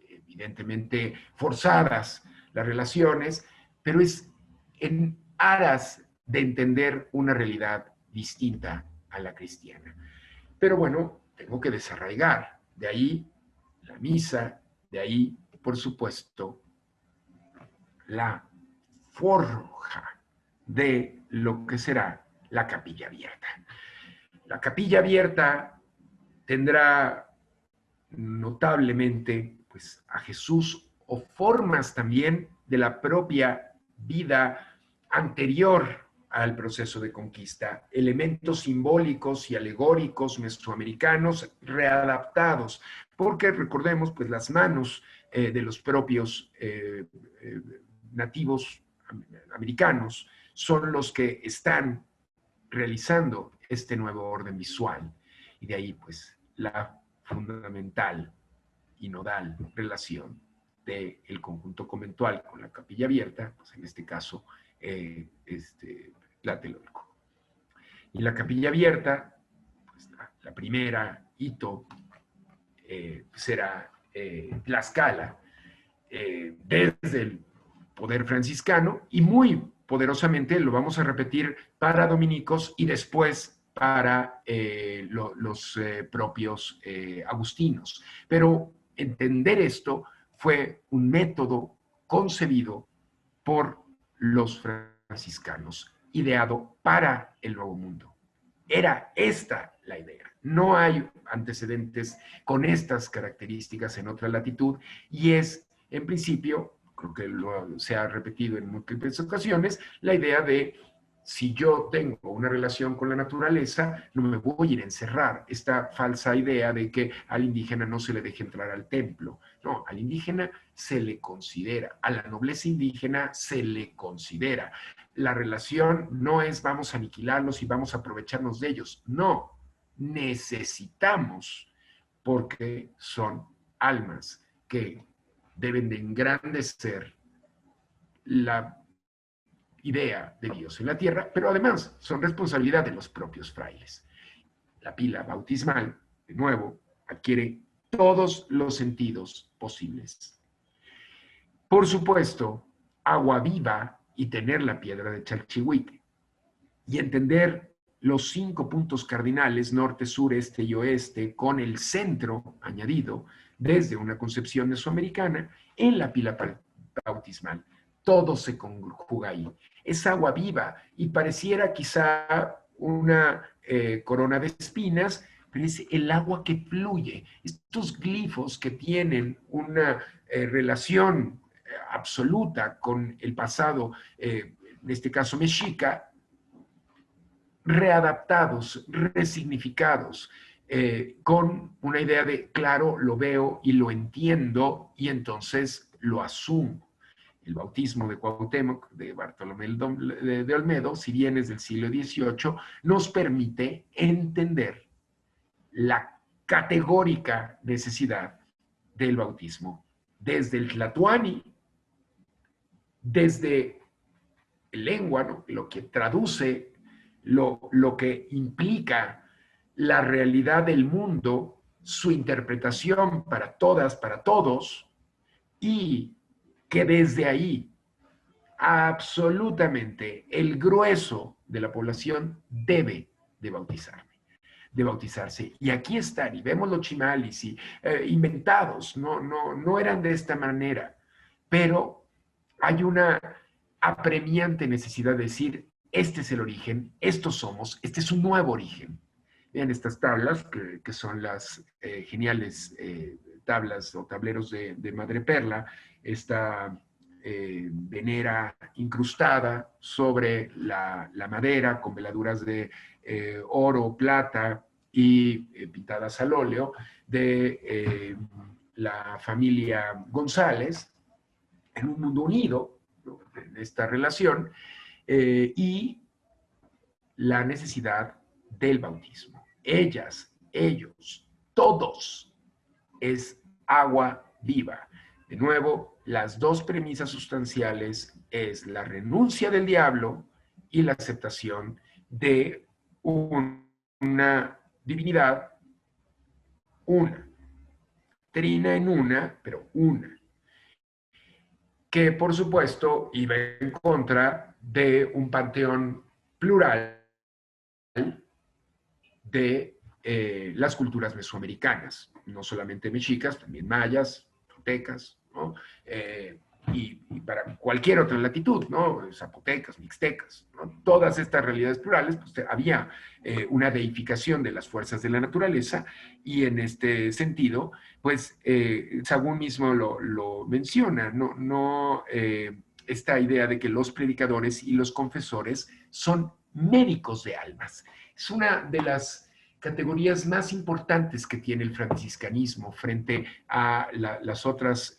evidentemente forzadas las relaciones, pero es en aras de entender una realidad distinta a la cristiana. Pero bueno, tengo que desarraigar. De ahí la misa, de ahí, por supuesto, la forja de lo que será la capilla abierta. La capilla abierta tendrá notablemente pues, a Jesús, o formas también de la propia vida anterior al proceso de conquista, elementos simbólicos y alegóricos mesoamericanos readaptados, porque recordemos, pues las manos de los propios nativos americanos son los que están realizando este nuevo orden visual. Y de ahí, pues, la fundamental y nodal relación del conjunto conventual con la capilla abierta, pues en este caso, Tlatelolco. Y la capilla abierta, pues la primera hito será Tlaxcala, desde el poder franciscano, y muy poderosamente lo vamos a repetir para dominicos y después para los propios agustinos. Pero entender esto fue un método concebido por los franciscanos, ideado para el Nuevo Mundo. Era esta la idea. No hay antecedentes con estas características en otra latitud y es, en principio, creo que se ha repetido en múltiples ocasiones, la idea de si yo tengo una relación con la naturaleza, no me voy a ir a encerrar. Esta falsa idea de que al indígena no se le deje entrar al templo. No, al indígena se le considera, a la nobleza indígena se le considera. La relación no es vamos a aniquilarlos y vamos a aprovecharnos de ellos. No, necesitamos porque son almas que deben de engrandecer la idea de Dios en la tierra, pero además son responsabilidad de los propios frailes. La pila bautismal, de nuevo, adquiere todos los sentidos posibles. Por supuesto, agua viva y tener la piedra de Chalchihuite y entender los 5 puntos cardinales, norte, sur, este y oeste, con el centro añadido desde una concepción mesoamericana en la pila bautismal. Todo se conjuga ahí. Es agua viva y pareciera quizá una corona de espinas, pero es el agua que fluye. Estos glifos que tienen una relación absoluta con el pasado, en este caso mexica, readaptados, resignificados, con una idea de, claro, lo veo y lo entiendo y entonces lo asumo. El bautismo de Cuauhtémoc, de Bartolomé de Olmedo, si bien es del siglo XVIII, nos permite entender la categórica necesidad del bautismo desde el tlatoani, desde el lengua, ¿no? Lo que traduce, lo que implica la realidad del mundo, su interpretación para todas, para todos, y que desde ahí absolutamente el grueso de la población debe de bautizarse. Y aquí están, y vemos los chimalis y inventados, no eran de esta manera, pero hay una apremiante necesidad de decir, este es el origen, estos somos, este es un nuevo origen. Vean estas tablas, que son las geniales tablas o tableros de madreperla, esta venera incrustada sobre la madera con veladuras de oro, plata y pintadas al óleo de la familia González en un mundo unido, ¿no? En esta relación, y la necesidad del bautismo. Ellas, ellos, todos es agua viva. De nuevo, las dos premisas sustanciales es la renuncia del diablo y la aceptación de una divinidad una, trina en una, pero una, que por supuesto iba en contra de un panteón plural de las culturas mesoamericanas, no solamente mexicas, también mayas, toltecas, ¿no? Y para cualquier otra latitud, ¿no? Zapotecas, mixtecas, ¿no? Todas estas realidades plurales, pues había una deificación de las fuerzas de la naturaleza y en este sentido, pues Sagún mismo lo menciona, no esta idea de que los predicadores y los confesores son médicos de almas. Es una de las categorías más importantes que tiene el franciscanismo frente a las otras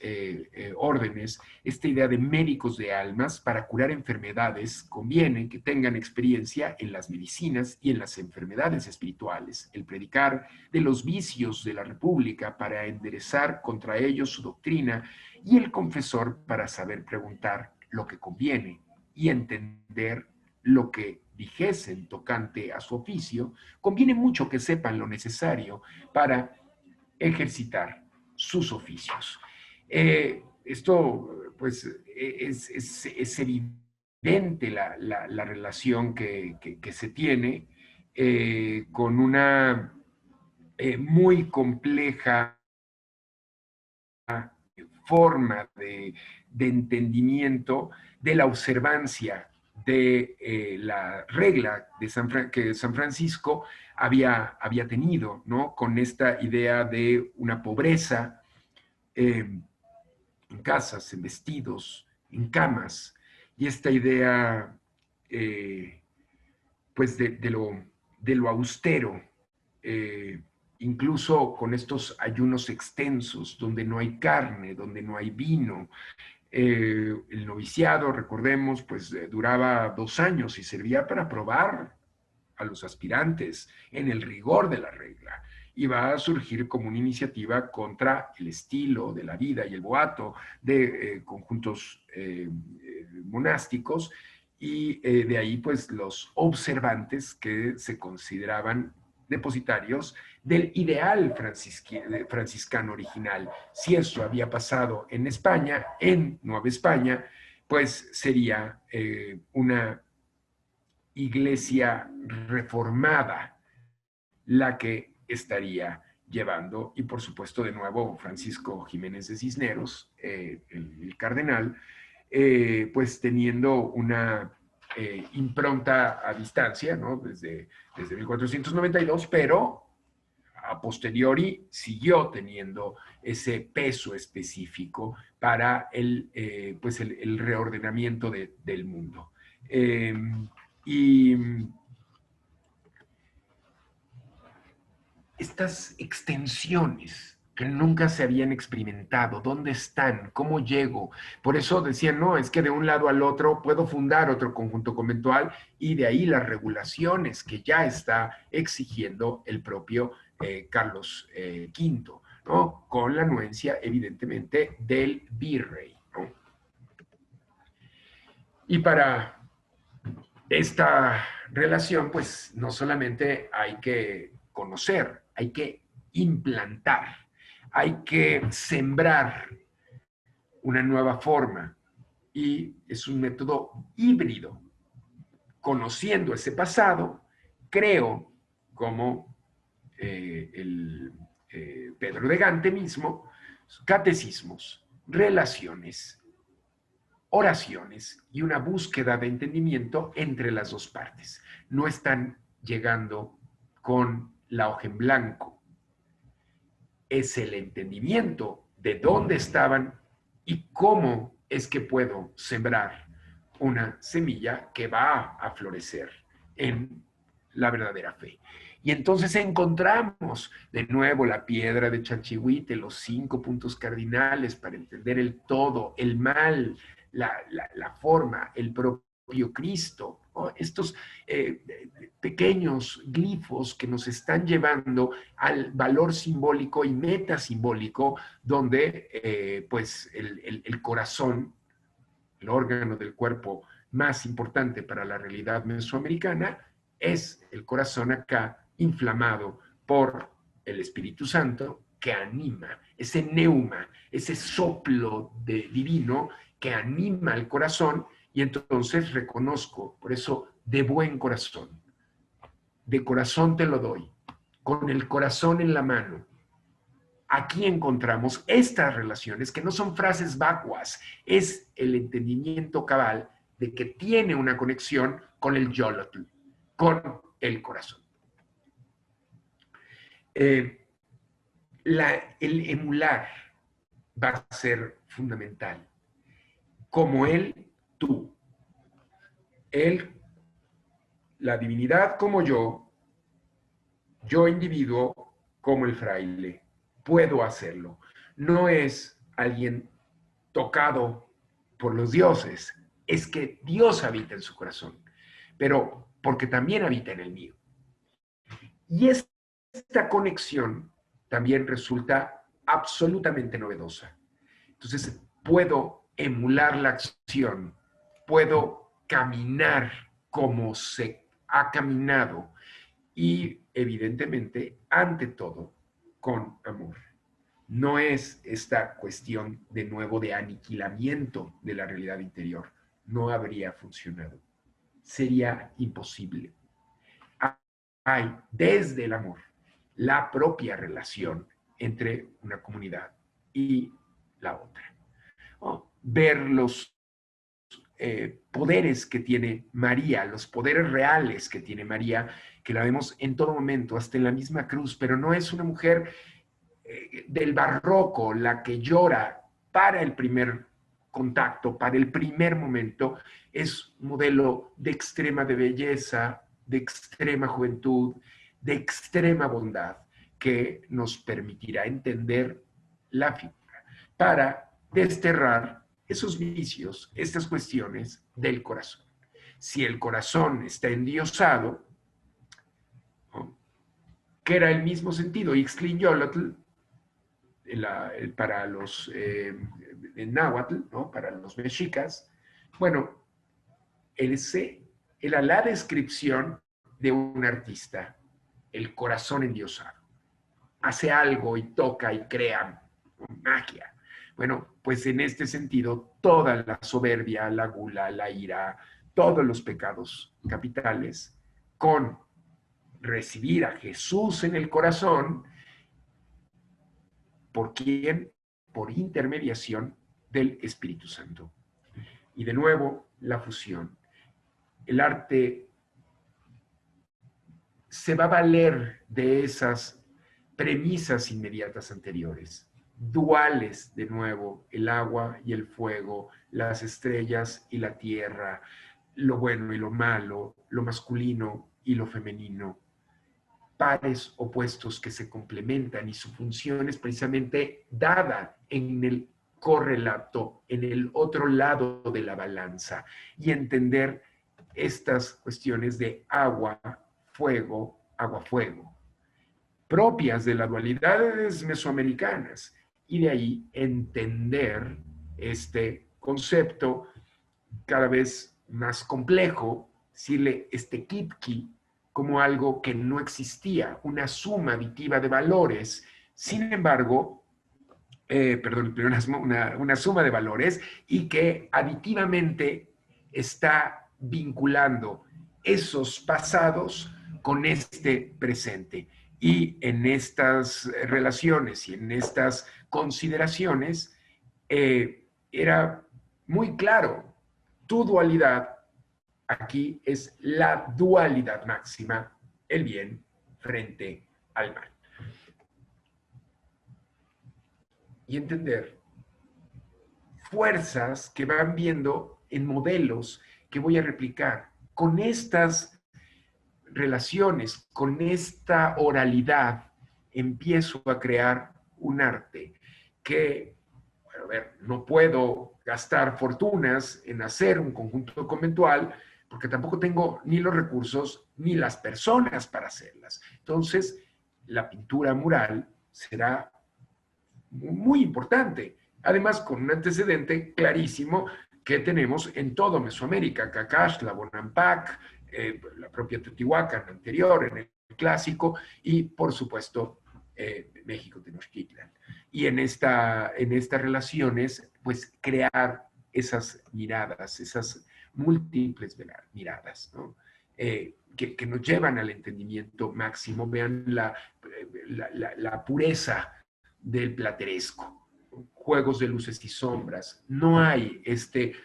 órdenes, esta idea de médicos de almas para curar enfermedades, conviene que tengan experiencia en las medicinas y en las enfermedades espirituales, el predicar de los vicios de la república para enderezar contra ellos su doctrina y el confesor para saber preguntar lo que conviene y entender lo que dijesen tocante a su oficio, conviene mucho que sepan lo necesario para ejercitar sus oficios. Esto, pues, es evidente la relación que se tiene con una muy compleja forma de entendimiento de la observancia de la regla de que San Francisco había tenido, ¿no? Con esta idea de una pobreza en casas, en vestidos, en camas, y esta idea, pues, de lo austero, eh, incluso con estos ayunos extensos, donde no hay carne, donde no hay vino. El noviciado, recordemos, pues duraba 2 años y servía para probar a los aspirantes en el rigor de la regla. Y va a surgir como una iniciativa contra el estilo de la vida y el boato de conjuntos monásticos, y de ahí pues los observantes que se consideraban depositarios del ideal franciscano original. Si eso había pasado en España, en Nueva España, pues sería una iglesia reformada la que estaría llevando, y por supuesto de nuevo Francisco Jiménez de Cisneros, el cardenal, pues teniendo una impronta a distancia, ¿no? Desde 1492, pero a posteriori siguió teniendo ese peso específico para pues el reordenamiento del mundo. Y estas extensiones que nunca se habían experimentado, ¿dónde están? ¿Cómo llego? Por eso decían, no, es que de un lado al otro puedo fundar otro conjunto conventual, y de ahí las regulaciones que ya está exigiendo el propio Carlos V, ¿no? Con la anuencia, evidentemente, del virrey, ¿no? Y para esta relación, pues no solamente hay que conocer, hay que implantar, hay que sembrar una nueva forma, y es un método híbrido. Conociendo ese pasado, creo, como el Pedro de Gante mismo, catecismos, relaciones, oraciones y una búsqueda de entendimiento entre las dos partes. No están llegando con la hoja en blanco. Es el entendimiento de dónde estaban y cómo es que puedo sembrar una semilla que va a florecer en la verdadera fe. Y entonces encontramos de nuevo la piedra de Chalchihuite, los 5 puntos cardinales para entender el todo, el mal, la forma, el propio Cristo, ¿no? Estos pequeños glifos que nos están llevando al valor simbólico y metasimbólico, donde pues el corazón, el órgano del cuerpo más importante para la realidad mesoamericana, es el corazón acá inflamado por el Espíritu Santo, que anima, ese neuma, ese soplo divino que anima el corazón. Y entonces reconozco, por eso, de buen corazón, de corazón te lo doy, con el corazón en la mano. Aquí encontramos estas relaciones que no son frases vacuas, es el entendimiento cabal de que tiene una conexión con el yolotl, con el corazón. El emular va a ser fundamental. Como él, tú. Él, la divinidad como yo, Yo, individuo, como el fraile, puedo hacerlo. No es alguien tocado por los dioses, es que Dios habita en su corazón, pero porque también habita en el mío. Y esta conexión también resulta absolutamente novedosa. Entonces, puedo emular la acción, puedo caminar como se ha caminado y, evidentemente, ante todo, con amor. No es esta cuestión de nuevo de aniquilamiento de la realidad interior. No habría funcionado. Sería imposible. Hay desde el amor la propia relación entre una comunidad y la otra. Ver los poderes que tiene María, los poderes reales que tiene María, que la vemos en todo momento, hasta en la misma cruz, pero no es una mujer del barroco la que llora para el primer contacto, para el primer momento, es un modelo de extrema de belleza, de extrema juventud, de extrema bondad, que nos permitirá entender la figura para desterrar esos vicios, estas cuestiones del corazón. Si el corazón está endiosado, ¿no?, que era el mismo sentido, Ixtlin-Yolotl, para los en náhuatl, ¿no?, para los mexicas, bueno, era la descripción de un artista, el corazón endiosado. Hace algo y toca y crea magia. Bueno, pues en este sentido, toda la soberbia, la gula, la ira, todos los pecados capitales, con recibir a Jesús en el corazón, ¿por quién? Por intermediación del Espíritu Santo. Y de nuevo, la fusión. El arte se va a valer de esas premisas inmediatas anteriores, duales de nuevo, el agua y el fuego, las estrellas y la tierra, lo bueno y lo malo, lo masculino y lo femenino, pares opuestos que se complementan y su función es precisamente dada en el correlato, en el otro lado de la balanza, y entender estas cuestiones de agua, fuego, agua-fuego, propias de las dualidades mesoamericanas, y de ahí entender este concepto cada vez más complejo, decirle este kitki como algo que no existía, una suma aditiva de valores. Sin embargo, perdón, una suma de valores y que aditivamente está vinculando esos pasados con este presente. Y en estas relaciones y en estas consideraciones era muy claro, tu dualidad aquí es la dualidad máxima, el bien frente al mal. Y entender fuerzas que van viendo en modelos que voy a replicar. Con estas relaciones, con esta oralidad, empiezo a crear un arte que, bueno, a ver, no puedo gastar fortunas en hacer un conjunto conventual porque tampoco tengo ni los recursos ni las personas para hacerlas. Entonces, la pintura mural será muy importante. Además, con un antecedente clarísimo que tenemos en todo Mesoamérica, Cacaxtla, Bonampak, la propia Teotihuacán anterior, en el clásico, y por supuesto México, Tenochtitlan. Y en estas relaciones, pues crear esas miradas, esas múltiples miradas, ¿no? Que nos llevan al entendimiento máximo. Vean la pureza del plateresco, juegos de luces y sombras. No hay este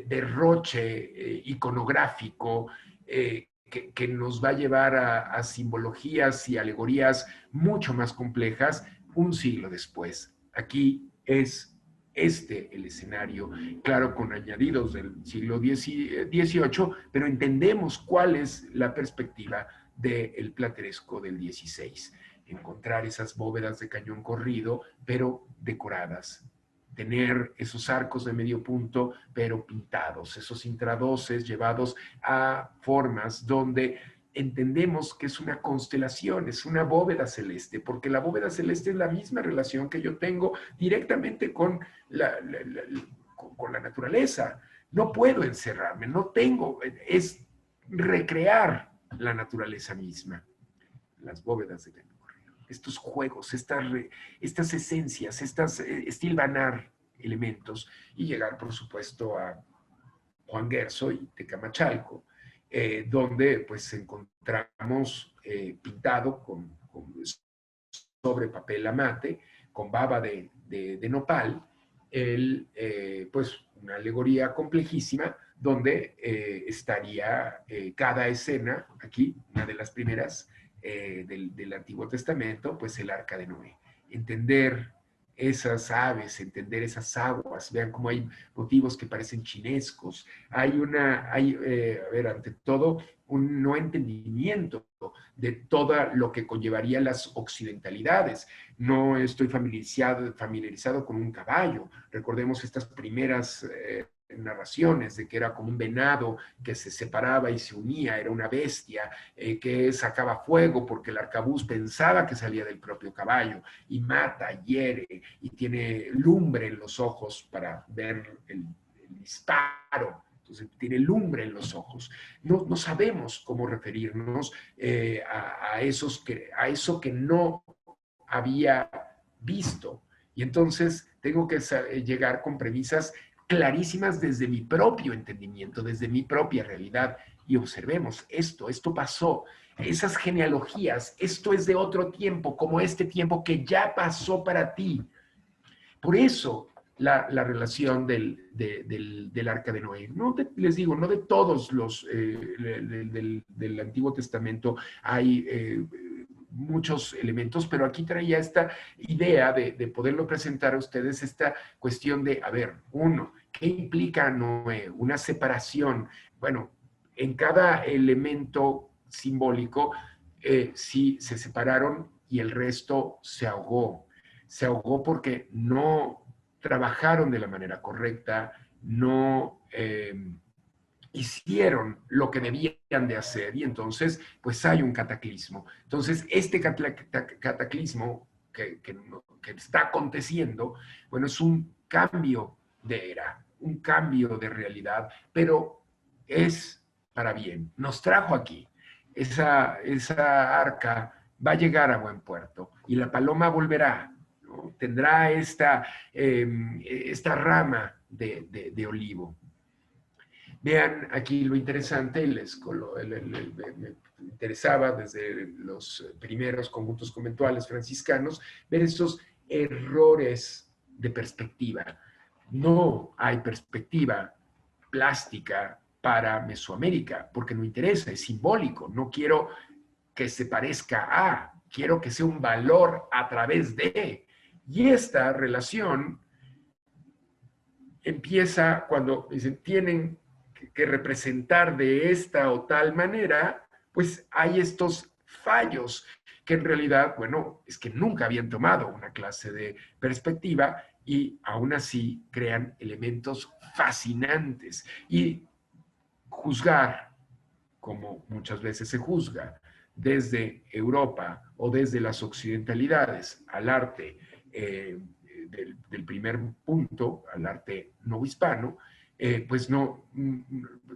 derroche iconográfico que nos va a llevar a simbologías y alegorías mucho más complejas un siglo después. Aquí es el escenario, claro, con añadidos del siglo XVIII, pero entendemos cuál es la perspectiva del plateresco del 16. Encontrar esas bóvedas de cañón corrido, pero decoradas. Tener esos arcos de medio punto, pero pintados, esos intradoses llevados a formas donde entendemos que es una constelación, es una bóveda celeste, porque la bóveda celeste es la misma relación que yo tengo directamente con con la naturaleza. No puedo encerrarme, no tengo, es recrear la naturaleza misma. Las bóvedas de cañón corrido, estos juegos, estas esencias, estilvanar elementos y llegar, por supuesto, a Juan Gerso y Tecamachalco, donde pues encontramos pintado sobre papel amate, con baba de nopal, pues una alegoría complejísima donde estaría cada escena, aquí, una de las primeras del Antiguo Testamento, pues el Arca de Noé. Entender esas aves, entender esas aguas, vean cómo hay motivos que parecen chinescos, a ver, ante todo, un no entendimiento de todo lo que conllevaría las occidentalidades. No estoy familiarizado con un caballo. Recordemos estas primeras narraciones de que era como un venado que se separaba y se unía, era una bestia que sacaba fuego porque el arcabuz pensaba que salía del propio caballo y mata, hiere y tiene lumbre en los ojos para ver el disparo. Entonces tiene lumbre en los ojos. No sabemos cómo referirnos a eso que no había visto. Y entonces tengo que llegar con premisas clarísimas desde mi propio entendimiento, desde mi propia realidad. Y observemos esto pasó. Esas genealogías, esto es de otro tiempo, como este tiempo que ya pasó para ti. Por eso la relación del Arca de Noé. Les digo, no de todos los del Antiguo Testamento hay muchos elementos, pero aquí traía esta idea de poderlo presentar a ustedes, esta cuestión de, a ver, uno, ¿qué implica Noé? Una separación. Bueno, en cada elemento simbólico, sí se separaron y el resto se ahogó. Se ahogó porque no trabajaron de la manera correcta, no hicieron lo que debían de hacer y entonces pues hay un cataclismo. Entonces este cataclismo que está aconteciendo, bueno, es un cambio de era, un cambio de realidad, pero es para bien. Nos trajo aquí. Esa arca va a llegar a buen puerto y la paloma volverá, ¿no? Tendrá esta rama de olivo. Vean aquí lo interesante, me interesaba desde los primeros conjuntos conventuales franciscanos ver estos errores de perspectiva. No hay perspectiva plástica para Mesoamérica, porque no interesa, es simbólico. No quiero que se parezca a, quiero que sea un valor a través de. Y esta relación empieza cuando dicen, tienen que representar de esta o tal manera, pues hay estos fallos que en realidad, bueno, es que nunca habían tomado una clase de perspectiva y aún así crean elementos fascinantes. Y juzgar, como muchas veces se juzga, desde Europa o desde las occidentalidades al arte del primer punto, al arte no hispano, pues no,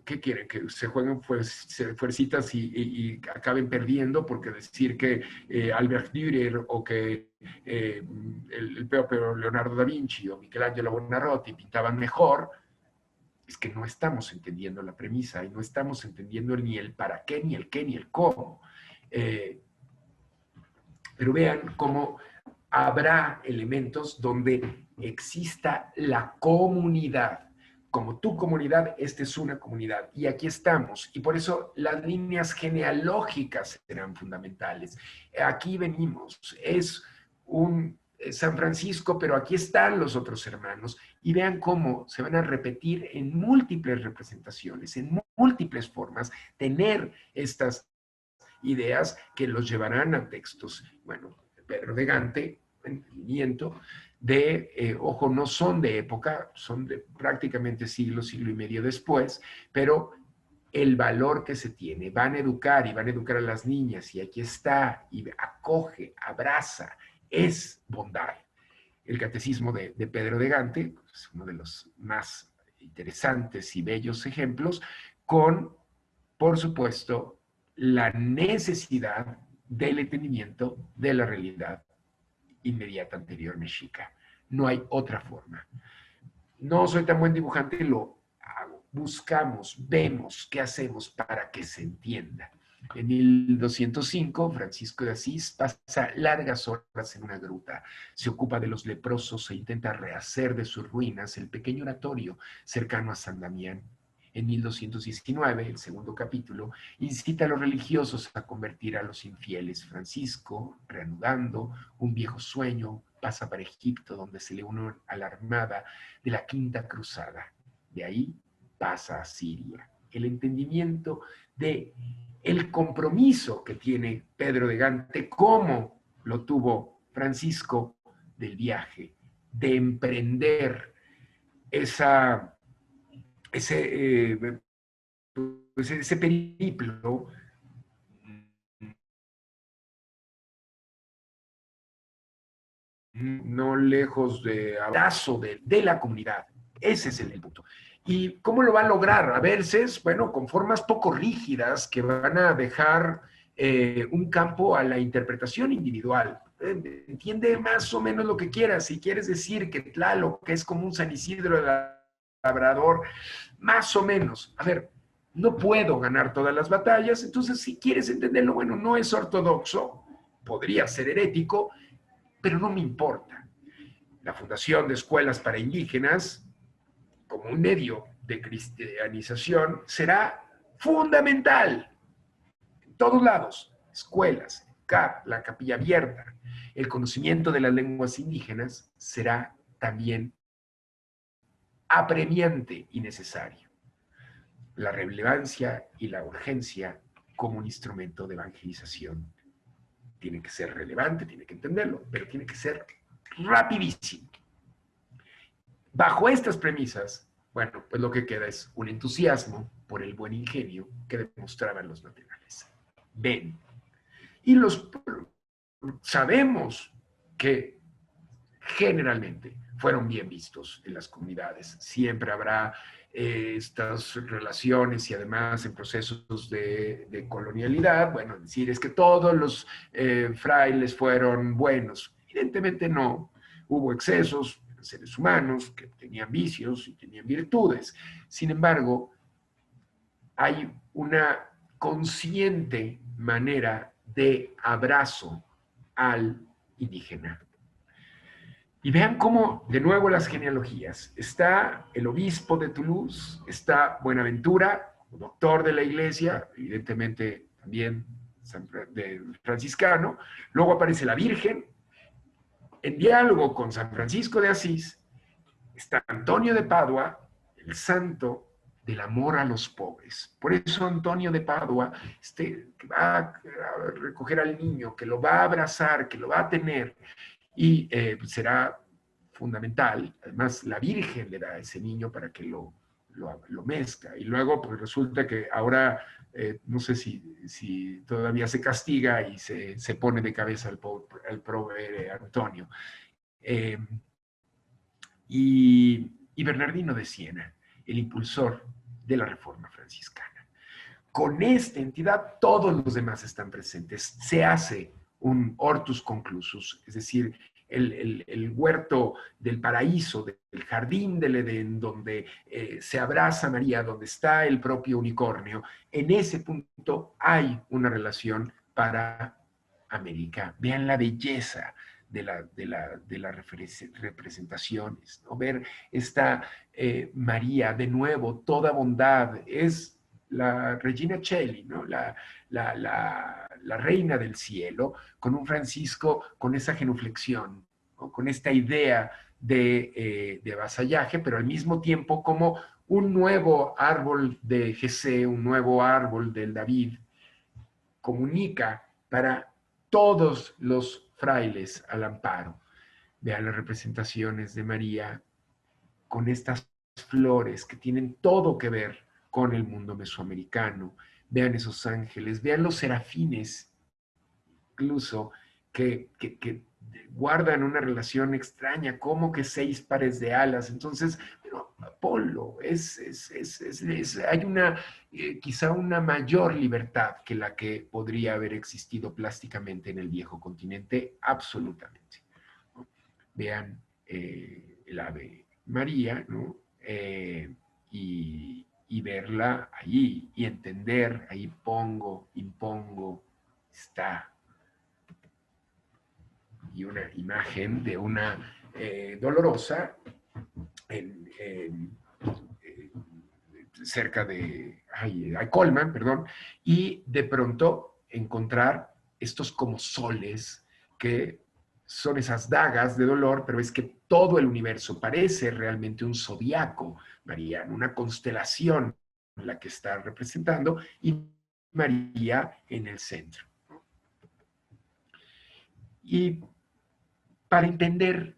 ¿qué quieren? Que se jueguen fuercitas y acaben perdiendo porque decir que Albert Dürer o que el propio Leonardo da Vinci o Michelangelo Buonarroti pintaban mejor, es que no estamos entendiendo la premisa y no estamos entendiendo ni el para qué, ni el qué, ni el cómo. Pero vean cómo habrá elementos donde exista la comunidad. Como tu comunidad, esta es una comunidad. Y aquí estamos. Y por eso las líneas genealógicas serán fundamentales. Aquí venimos. Es un San Francisco, pero aquí están los otros hermanos. Y vean cómo se van a repetir en múltiples representaciones, en múltiples formas, tener estas ideas que los llevarán a textos. Bueno, Pedro de Gante, entendimiento, ojo, no son de época, son de prácticamente siglo y medio después, pero el valor que se tiene, van a educar y van a educar a las niñas, y aquí está, y acoge, abraza, es bondad. El catecismo de Pedro de Gante es uno de los más interesantes y bellos ejemplos, con, por supuesto, la necesidad del entendimiento de la realidad inmediata anterior mexica. No hay otra forma. No soy tan buen dibujante, lo hago. Buscamos, vemos qué hacemos para que se entienda. En 1205, Francisco de Asís pasa largas horas en una gruta, se ocupa de los leprosos e intenta rehacer de sus ruinas el pequeño oratorio cercano a San Damián. En 1219, el segundo capítulo, incita a los religiosos a convertir a los infieles. Francisco, reanudando un viejo sueño, pasa para Egipto, donde se le une a la armada de la Quinta Cruzada. De ahí pasa a Siria. El entendimiento de el compromiso que tiene Pedro de Gante, como lo tuvo Francisco, del viaje, de emprender ese, ese periplo no lejos de abrazo de la comunidad. Ese es el punto. ¿Y cómo lo va a lograr? A veces, bueno, con formas poco rígidas que van a dejar un campo a la interpretación individual. Entiende más o menos lo que quieras. Si quieres decir que Tlaloc, que es como un San Isidro de Labrador, más o menos. A ver, no puedo ganar todas las batallas, entonces si quieres entenderlo, bueno, no es ortodoxo, podría ser herético, pero no me importa. La fundación de escuelas para indígenas, como un medio de cristianización, será fundamental en todos lados. Escuelas, la capilla abierta, el conocimiento de las lenguas indígenas será también apremiante y necesario. La relevancia y la urgencia como un instrumento de evangelización. Tiene que ser relevante, tiene que entenderlo, pero tiene que ser rapidísimo. Bajo estas premisas, bueno, pues lo que queda es un entusiasmo por el buen ingenio que demostraban los naturales. Ven. Y sabemos que generalmente fueron bien vistos en las comunidades. Siempre habrá estas relaciones y además en procesos de colonialidad, bueno, decir es que todos los frailes fueron buenos. Evidentemente no, hubo excesos, seres humanos que tenían vicios y tenían virtudes. Sin embargo, hay una consciente manera de abrazo al indígena. Y vean cómo, de nuevo, las genealogías. Está el obispo de Toulouse, está Buenaventura, doctor de la iglesia, evidentemente también franciscano. Luego aparece la Virgen, en diálogo con San Francisco de Asís. Está Antonio de Padua, el santo del amor a los pobres. Por eso Antonio de Padua, que va a recoger al niño, que lo va a abrazar, que lo va a tener, y será fundamental. Además, la Virgen le da a ese niño para que lo mezcla. Y luego, pues resulta que ahora, no sé si todavía se castiga y se pone de cabeza al pobre Antonio. Y Bernardino de Siena, el impulsor de la Reforma Franciscana. Con esta entidad, todos los demás están presentes. Se hace un hortus conclusus, es decir, el huerto del paraíso, del jardín del Edén, donde se abraza María, donde está el propio unicornio. En ese punto hay una relación para América. Vean la belleza de las representaciones, ¿no? Ver esta María, de nuevo, toda bondad, es la Regina Coeli, ¿no? La reina del cielo, con un Francisco con esa genuflexión, ¿no? Con esta idea de vasallaje, pero al mismo tiempo como un nuevo árbol de Jesé, un nuevo árbol del David, comunica para todos los frailes al amparo. Vean las representaciones de María con estas flores que tienen todo que ver con el mundo mesoamericano. Vean esos ángeles, vean los serafines, incluso, que guardan una relación extraña, como que 6 pares de alas. Entonces, pero Apolo, hay una, quizá una mayor libertad que la que podría haber existido plásticamente en el viejo continente, absolutamente. ¿No? Vean el Ave María, ¿no? Y verla ahí y entender, ahí impongo, está. Y una imagen de una dolorosa cerca de Colman, perdón, y de pronto encontrar estos como soles que son esas dagas de dolor, pero es que todo el universo parece realmente un zodiaco mariano, una constelación la que está representando, y María en el centro. Y para entender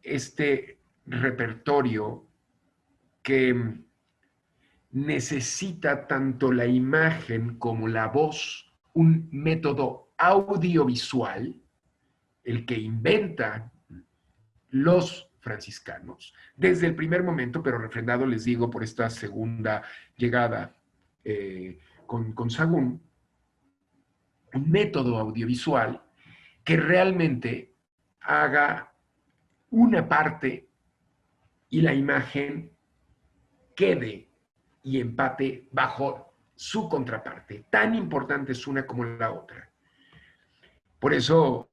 este repertorio que necesita tanto la imagen como la voz, un método audiovisual, el que inventan los franciscanos, desde el primer momento, pero refrendado, les digo, por esta segunda llegada con Sagún, un método audiovisual que realmente haga una parte y la imagen quede y empate bajo su contraparte. Tan importante es una como la otra. Por eso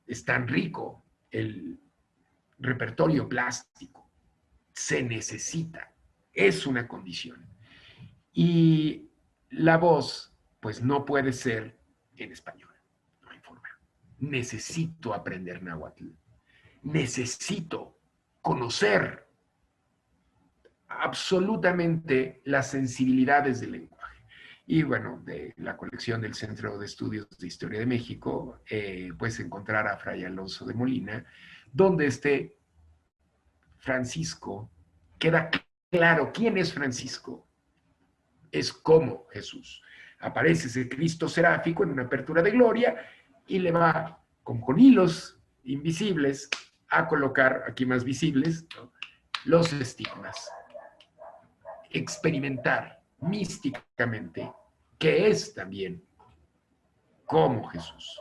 es tan rico el repertorio plástico. Se necesita, es una condición. Y la voz, pues no puede ser en español, no hay forma. Necesito aprender náhuatl, necesito conocer absolutamente las sensibilidades del lenguaje. Y bueno, de la colección del Centro de Estudios de Historia de México, pues encontrar a Fray Alonso de Molina, donde este Francisco queda claro quién es Francisco. Es como Jesús. Aparece ese Cristo seráfico en una apertura de gloria y le va con hilos invisibles a colocar, aquí más visibles, ¿no?, los estigmas. Experimentar místicamente que es también como Jesús.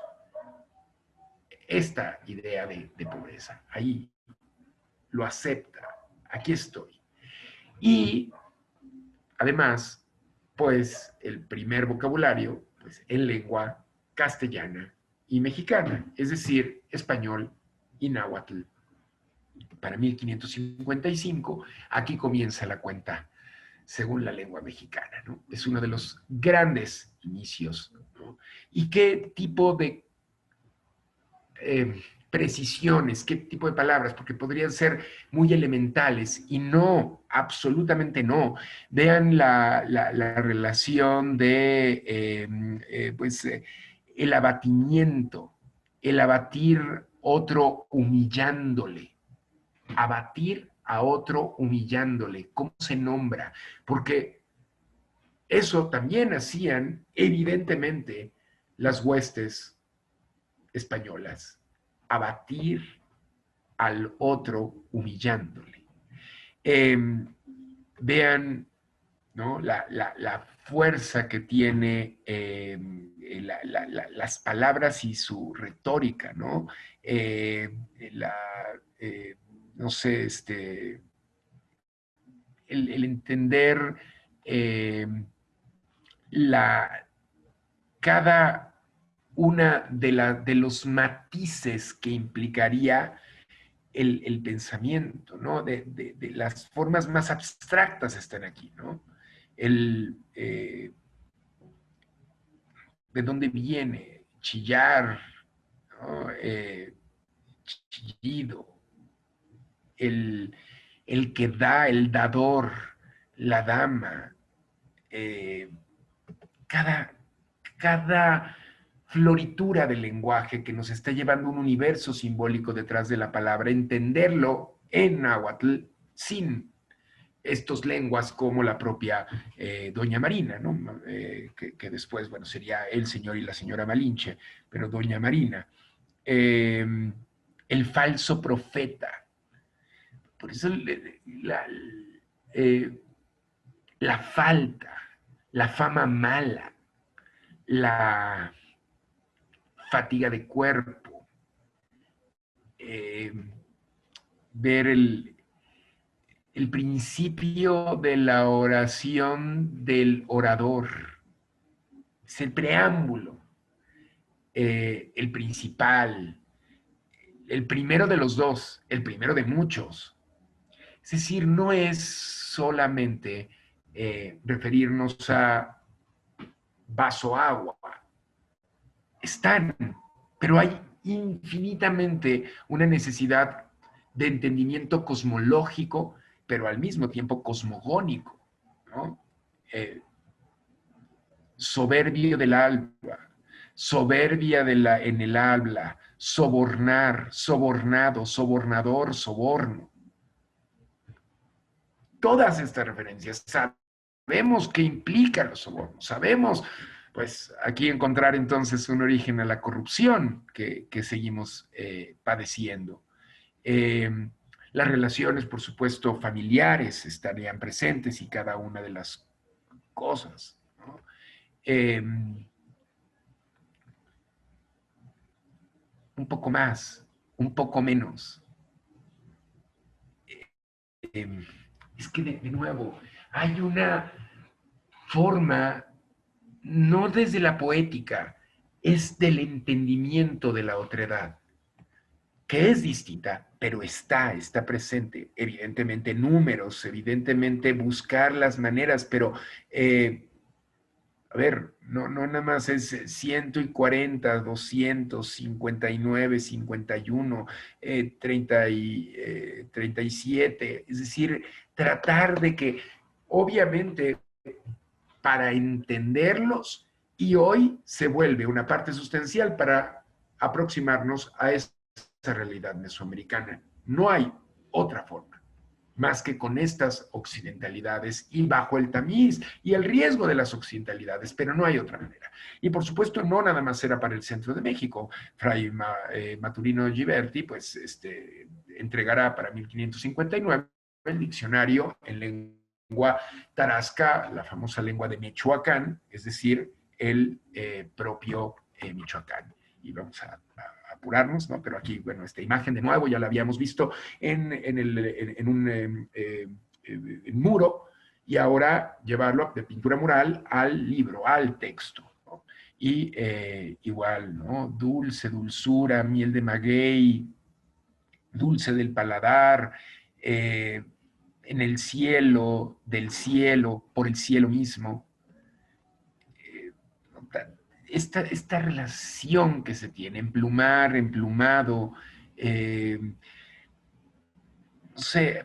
Esta idea de pobreza, ahí lo acepta, aquí estoy. Y además, pues el primer vocabulario, pues en lengua castellana y mexicana, es decir, español y náhuatl. Para 1555, aquí comienza la cuenta según la lengua mexicana, ¿no? Es uno de los grandes inicios, ¿no? ¿Y qué tipo de precisiones, qué tipo de palabras? Porque podrían ser muy elementales y no, absolutamente no. Vean la relación de, el abatimiento, el abatir otro humillándole, abatir a otro humillándole. ¿Cómo se nombra? Porque eso también hacían, evidentemente, las huestes españolas, abatir al otro humillándole. Eh, Vean, ¿no?, la fuerza que tiene las palabras y su retórica, ¿no? Eh, la, no sé, el entender eh, la, cada una de los matices que implicaría el pensamiento, ¿no? De las formas más abstractas están aquí, ¿no? De dónde viene, chillar, ¿no? Chillido, el, el que da, el dador, la dama, eh, cada, cada floritura del lenguaje que nos está llevando un universo simbólico detrás de la palabra, entenderlo en náhuatl sin estos lenguas como la propia Doña Marina, ¿no? Que después, bueno, sería el señor y la señora Malinche, pero Doña Marina. Eh, el falso profeta. Por eso eh, la falta, la fama mala, la fatiga de cuerpo, eh, ver el principio de la oración del orador, es el preámbulo, el principal, el primero de los dos, el primero de muchos. Es decir, no es solamente referirnos a vaso agua, están, pero hay infinitamente una necesidad de entendimiento cosmológico, pero al mismo tiempo cosmogónico, ¿no? Eh, soberbio del alba, soberbia en el habla, sobornar, sobornado, sobornador, soborno. Todas estas referencias sabemos qué implican los sobornos, sabemos, pues aquí encontrar entonces un origen a la corrupción que seguimos padeciendo. Eh, las relaciones, por supuesto, familiares estarían presentes y cada una de las cosas, ¿no? Un poco más, un poco menos. Eh, es que de nuevo, hay una forma, no desde la poética, es del entendimiento de la otredad, que es distinta, pero está presente. Evidentemente números, evidentemente buscar las maneras, pero a ver, no nada más es 140, 259, 51, 37, es decir, tratar de que, obviamente, para entenderlos, y hoy se vuelve una parte sustancial para aproximarnos a esa realidad mesoamericana. No hay otra forma más que con estas occidentalidades y bajo el tamiz y el riesgo de las occidentalidades, pero no hay otra manera. Y por supuesto, no nada más era para el centro de México. Fray Maturino Giberti, pues, entregará para 1559 el diccionario en lengua tarasca, la famosa lengua de Michoacán, es decir, el propio Michoacán. Y vamos a apurarnos, ¿no? Pero aquí, bueno, esta imagen de nuevo ya la habíamos visto en un muro y ahora llevarlo de pintura mural al libro, al texto, ¿no? Y igual, ¿no? Dulce, dulzura, miel de maguey, dulce del paladar, en el cielo, del cielo, por el cielo mismo. Eh, esta relación que se tiene, emplumar, emplumado, eh, no sé,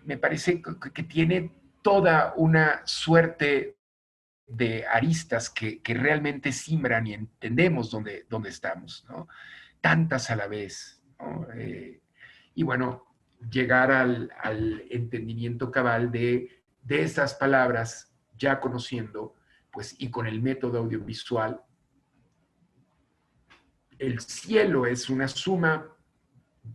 me parece que tiene toda una suerte de aristas que realmente simbran y entendemos dónde estamos, ¿no? Tantas a la vez, ¿no? Y bueno, llegar al entendimiento cabal de esas palabras, ya conociendo, pues, y con el método audiovisual, el cielo es una suma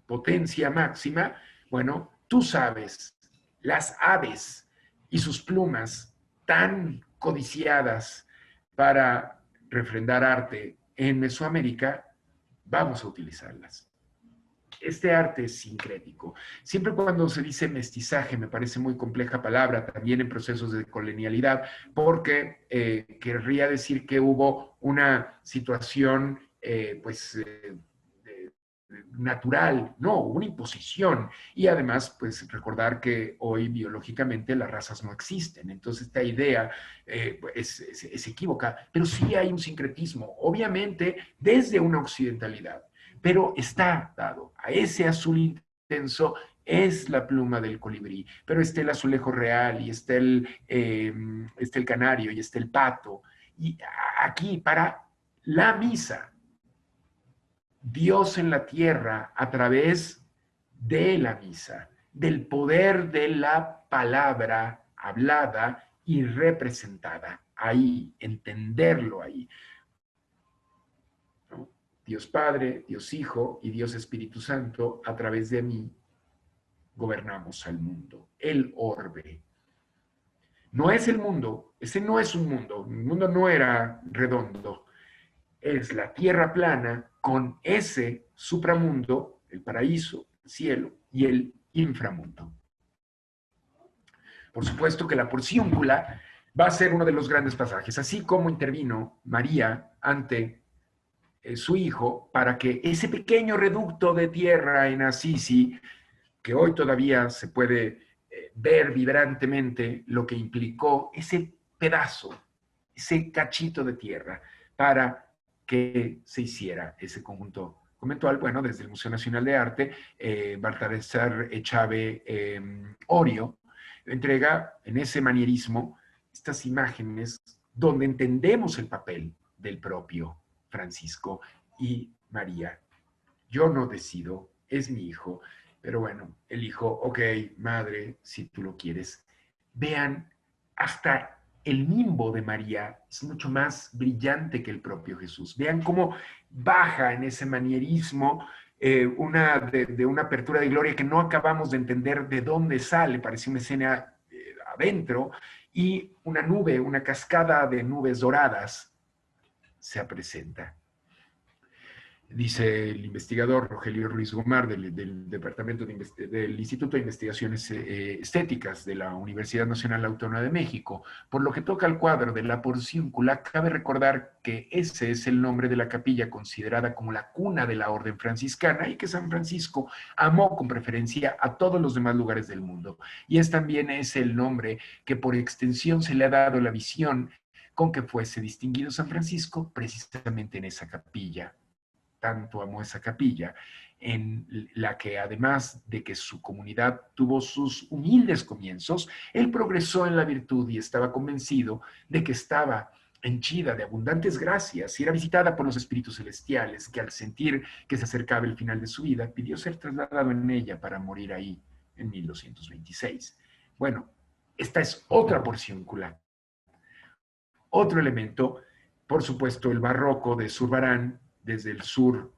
potencia máxima, bueno, tú sabes, las aves y sus plumas tan codiciadas para refrendar arte en Mesoamérica, vamos a utilizarlas. Este arte es sincrético. Siempre cuando se dice mestizaje, me parece muy compleja palabra, también en procesos de colonialidad, porque querría decir que hubo una situación, pues, natural, no, una imposición. Y además, pues recordar que hoy biológicamente las razas no existen. Entonces, esta idea es equívoca, pero sí hay un sincretismo, obviamente desde una occidentalidad, pero está dado a ese azul intenso. Es la pluma del colibrí, pero está el azulejo real y está el canario y está el pato. Y aquí para la misa, Dios en la tierra a través de la misa, del poder de la palabra hablada y representada. Ahí, entenderlo ahí, ¿no? Dios Padre, Dios Hijo y Dios Espíritu Santo, a través de mí, gobernamos al mundo, el orbe. No es el mundo, ese no es un mundo, el mundo no era redondo, es la tierra plana con ese supramundo, el paraíso, el cielo y el inframundo. Por supuesto que la porciúncula va a ser uno de los grandes pasajes, así como intervino María ante su hijo para que ese pequeño reducto de tierra en Assisi, que hoy todavía se puede ver vibrantemente lo que implicó ese pedazo, ese cachito de tierra para que se hiciera ese conjunto conventual. Bueno, desde el Museo Nacional de Arte, Baltasar Echave Orio entrega en ese manierismo estas imágenes donde entendemos el papel del propio Francisco y María. Yo no decido, es mi hijo, pero bueno, el hijo, ok, madre, si tú lo quieres. Vean, hasta el nimbo de María es mucho más brillante que el propio Jesús. Vean cómo baja en ese manierismo de una apertura de gloria que no acabamos de entender de dónde sale, parece una escena adentro, y una nube, una cascada de nubes doradas se presenta. Dice el investigador Rogelio Ruiz Gomar del Departamento del Instituto de Investigaciones Estéticas de la Universidad Nacional Autónoma de México. Por lo que toca al cuadro de la porciúncula, cabe recordar que ese es el nombre de la capilla considerada como la cuna de la orden franciscana y que San Francisco amó con preferencia a todos los demás lugares del mundo. Y es también ese el nombre que por extensión se le ha dado la visión con que fuese distinguido San Francisco precisamente en esa capilla. Tanto amó esa capilla, en la que además de que su comunidad tuvo sus humildes comienzos, él progresó en la virtud y estaba convencido de que estaba henchida de abundantes gracias y era visitada por los espíritus celestiales, que al sentir que se acercaba el final de su vida, pidió ser trasladado en ella para morir ahí en 1226. Bueno, esta es otra porciúncula. Otro elemento, por supuesto, el barroco de Zurbarán, desde el sur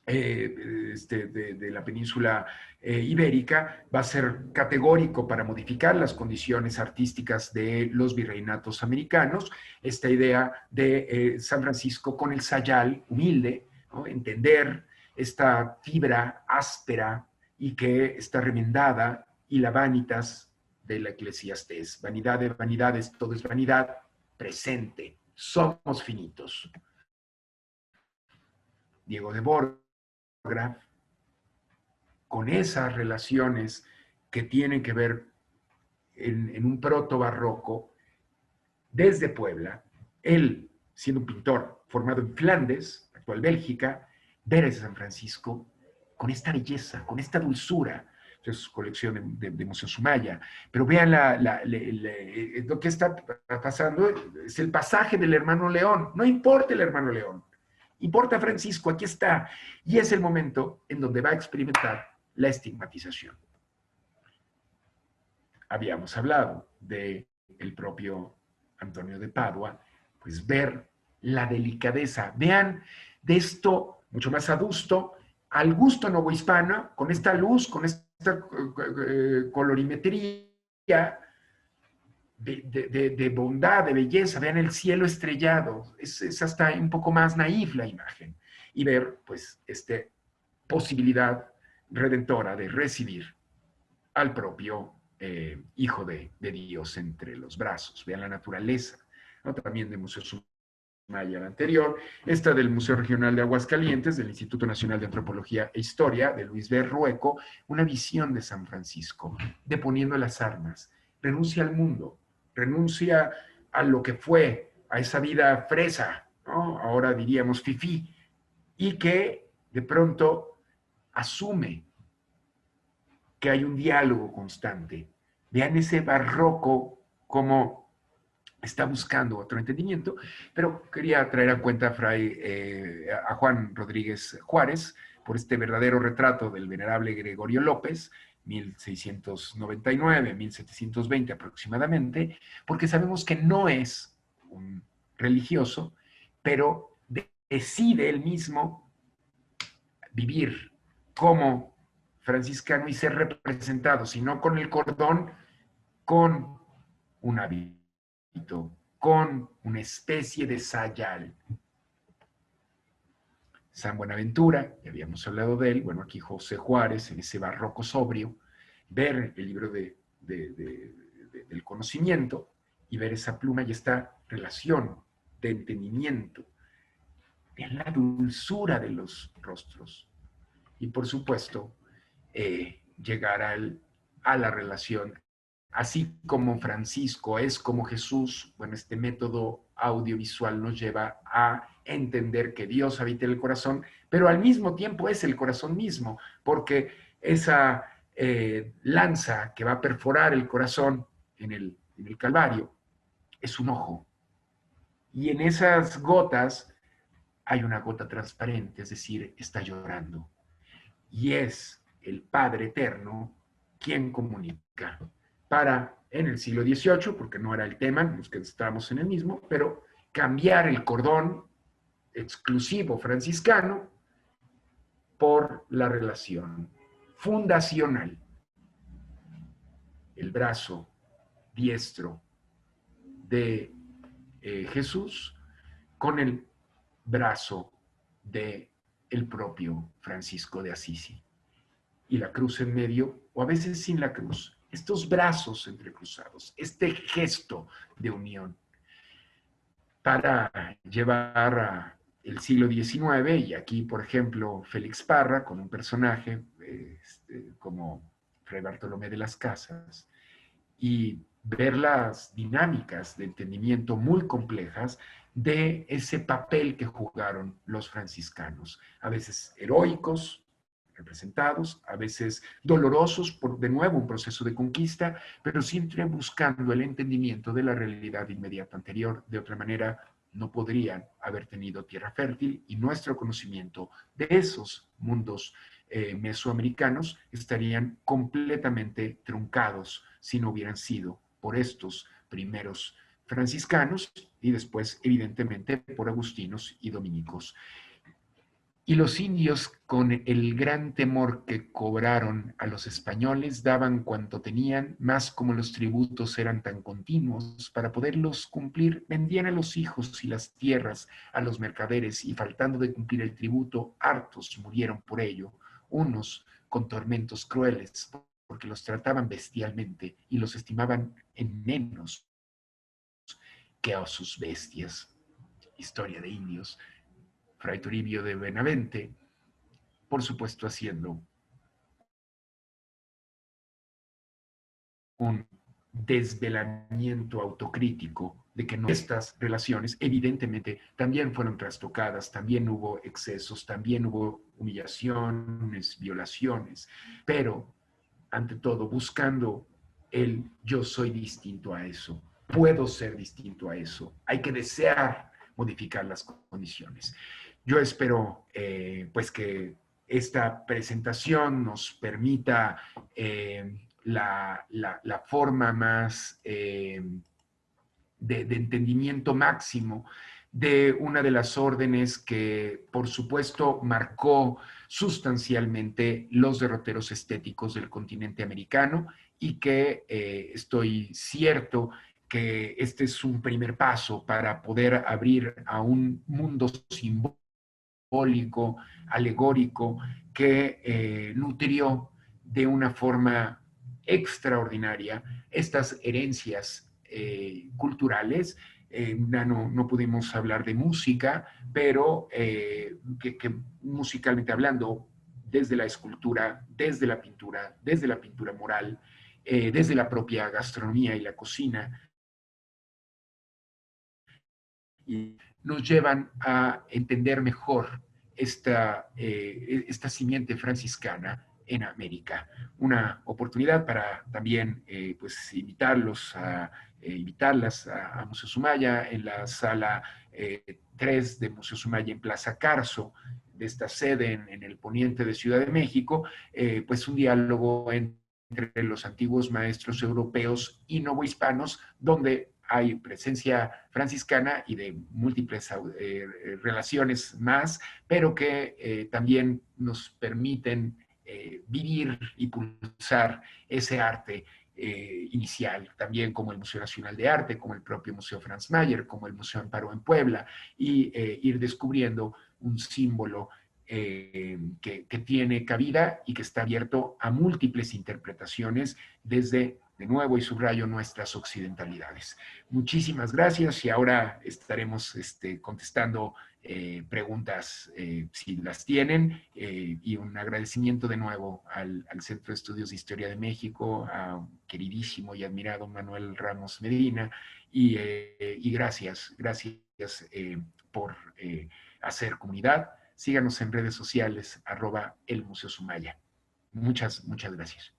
de la península ibérica, va a ser categórico para modificar las condiciones artísticas de los virreinatos americanos. Esta idea de San Francisco con el sayal humilde, ¿no? Entender esta fibra áspera y que está remendada, y la vanitas de la Eclesiastés. Vanidad de vanidades, todo es vanidad, presente, somos finitos. Diego de Borja, con esas relaciones que tienen que ver en un proto barroco, desde Puebla, él siendo un pintor formado en Flandes, actual Bélgica, ver a San Francisco con esta belleza, con esta dulzura. Es su colección de Museo Sumaya. Pero vean lo que está pasando, es el pasaje del hermano León. No importa el hermano León, importa Francisco, aquí está. Y es el momento en donde va a experimentar la estigmatización. Habíamos hablado del propio Antonio de Padua, pues ver la delicadeza. Vean de esto mucho más adusto al gusto novohispano, con esta luz, con esta colorimetría de bondad, de belleza. Vean el cielo estrellado. Es hasta un poco más naif la imagen. Y ver, pues, esta posibilidad redentora de recibir al propio Hijo de Dios entre los brazos. Vean la naturaleza, ¿no? También de Museo Sumaya, la anterior, esta del Museo Regional de Aguascalientes, del Instituto Nacional de Antropología e Historia, de Luis B. Rueco, una visión de San Francisco, deponiendo las armas, renuncia al mundo, renuncia a lo que fue, a esa vida fresa, ¿no? Ahora diríamos fifí, y que de pronto asume que hay un diálogo constante. Vean ese barroco como está buscando otro entendimiento, pero quería traer a cuenta a Juan Rodríguez Juárez por este verdadero retrato del venerable Gregorio López, 1699-1720 aproximadamente, porque sabemos que no es un religioso, pero decide él mismo vivir como franciscano y ser representado, si no con el cordón, con un hábito, con una especie de sayal. San Buenaventura, ya habíamos hablado de él, bueno, aquí José Juárez, en ese barroco sobrio, ver el libro del conocimiento y ver esa pluma y esta relación de entendimiento en la dulzura de los rostros. Y por supuesto, llegar a la relación. Así como Francisco es como Jesús, bueno, este método audiovisual nos lleva a entender que Dios habita en el corazón, pero al mismo tiempo es el corazón mismo, porque esa lanza que va a perforar el corazón en el Calvario es un ojo. Y en esas gotas hay una gota transparente, es decir, está llorando. Y es el Padre Eterno quien comunica. Para, en el siglo XVIII, porque no era el tema, los que estábamos en el mismo, pero cambiar el cordón exclusivo franciscano por la relación fundacional. El brazo diestro de Jesús con el brazo de el propio Francisco de Asisi. Y la cruz en medio, o a veces sin la cruz. Estos brazos entrecruzados, este gesto de unión para llevar a el siglo XIX, y aquí, por ejemplo, Félix Parra, con un personaje como Fray Bartolomé de las Casas, y ver las dinámicas de entendimiento muy complejas de ese papel que jugaron los franciscanos, a veces heroicos, representados, a veces dolorosos por, de nuevo, un proceso de conquista, pero siempre buscando el entendimiento de la realidad inmediata anterior. De otra manera, no podrían haber tenido tierra fértil y nuestro conocimiento de esos mundos mesoamericanos estarían completamente truncados si no hubieran sido por estos primeros franciscanos y después, evidentemente, por agustinos y dominicos. Y los indios, con el gran temor que cobraron a los españoles, daban cuanto tenían, más como los tributos eran tan continuos, para poderlos cumplir, vendían a los hijos y las tierras a los mercaderes, y faltando de cumplir el tributo, hartos murieron por ello, unos con tormentos crueles, porque los trataban bestialmente y los estimaban en menos que a sus bestias. Historia de indios. Fray Toribio de Benavente, por supuesto haciendo un desvelamiento autocrítico de que no, estas relaciones evidentemente también fueron trastocadas, también hubo excesos, también hubo humillaciones, violaciones, pero ante todo buscando el yo soy distinto a eso, puedo ser distinto a eso, hay que desear modificar las condiciones. Yo espero pues que esta presentación nos permita la forma más de entendimiento máximo de una de las órdenes que, por supuesto, marcó sustancialmente los derroteros estéticos del continente americano y que estoy cierto que este es un primer paso para poder abrir a un mundo simbólico, alegórico, que nutrió de una forma extraordinaria estas herencias culturales. No pudimos hablar de música, pero que musicalmente hablando, desde la escultura, desde la pintura mural, desde la propia gastronomía y la cocina, y nos llevan a entender mejor esta simiente franciscana en América. Una oportunidad para también pues invitarlas a Museo Sumaya en la sala 3 de Museo Sumaya en Plaza Carso, de esta sede en el poniente de Ciudad de México, pues un diálogo entre los antiguos maestros europeos y novohispanos, donde hay presencia franciscana y de múltiples relaciones más, pero que también nos permiten vivir y pulsar ese arte inicial, también como el Museo Nacional de Arte, como el propio Museo Franz Mayer, como el Museo Amparo en Puebla, y ir descubriendo un símbolo que tiene cabida y que está abierto a múltiples interpretaciones desde, de nuevo, y subrayo, nuestras occidentalidades. Muchísimas gracias y ahora estaremos contestando preguntas si las tienen y un agradecimiento de nuevo al Centro de Estudios de Historia de México, a queridísimo y admirado Manuel Ramos Medina y gracias por hacer comunidad. Síganos en redes sociales, @elmuseosumaya. Muchas gracias.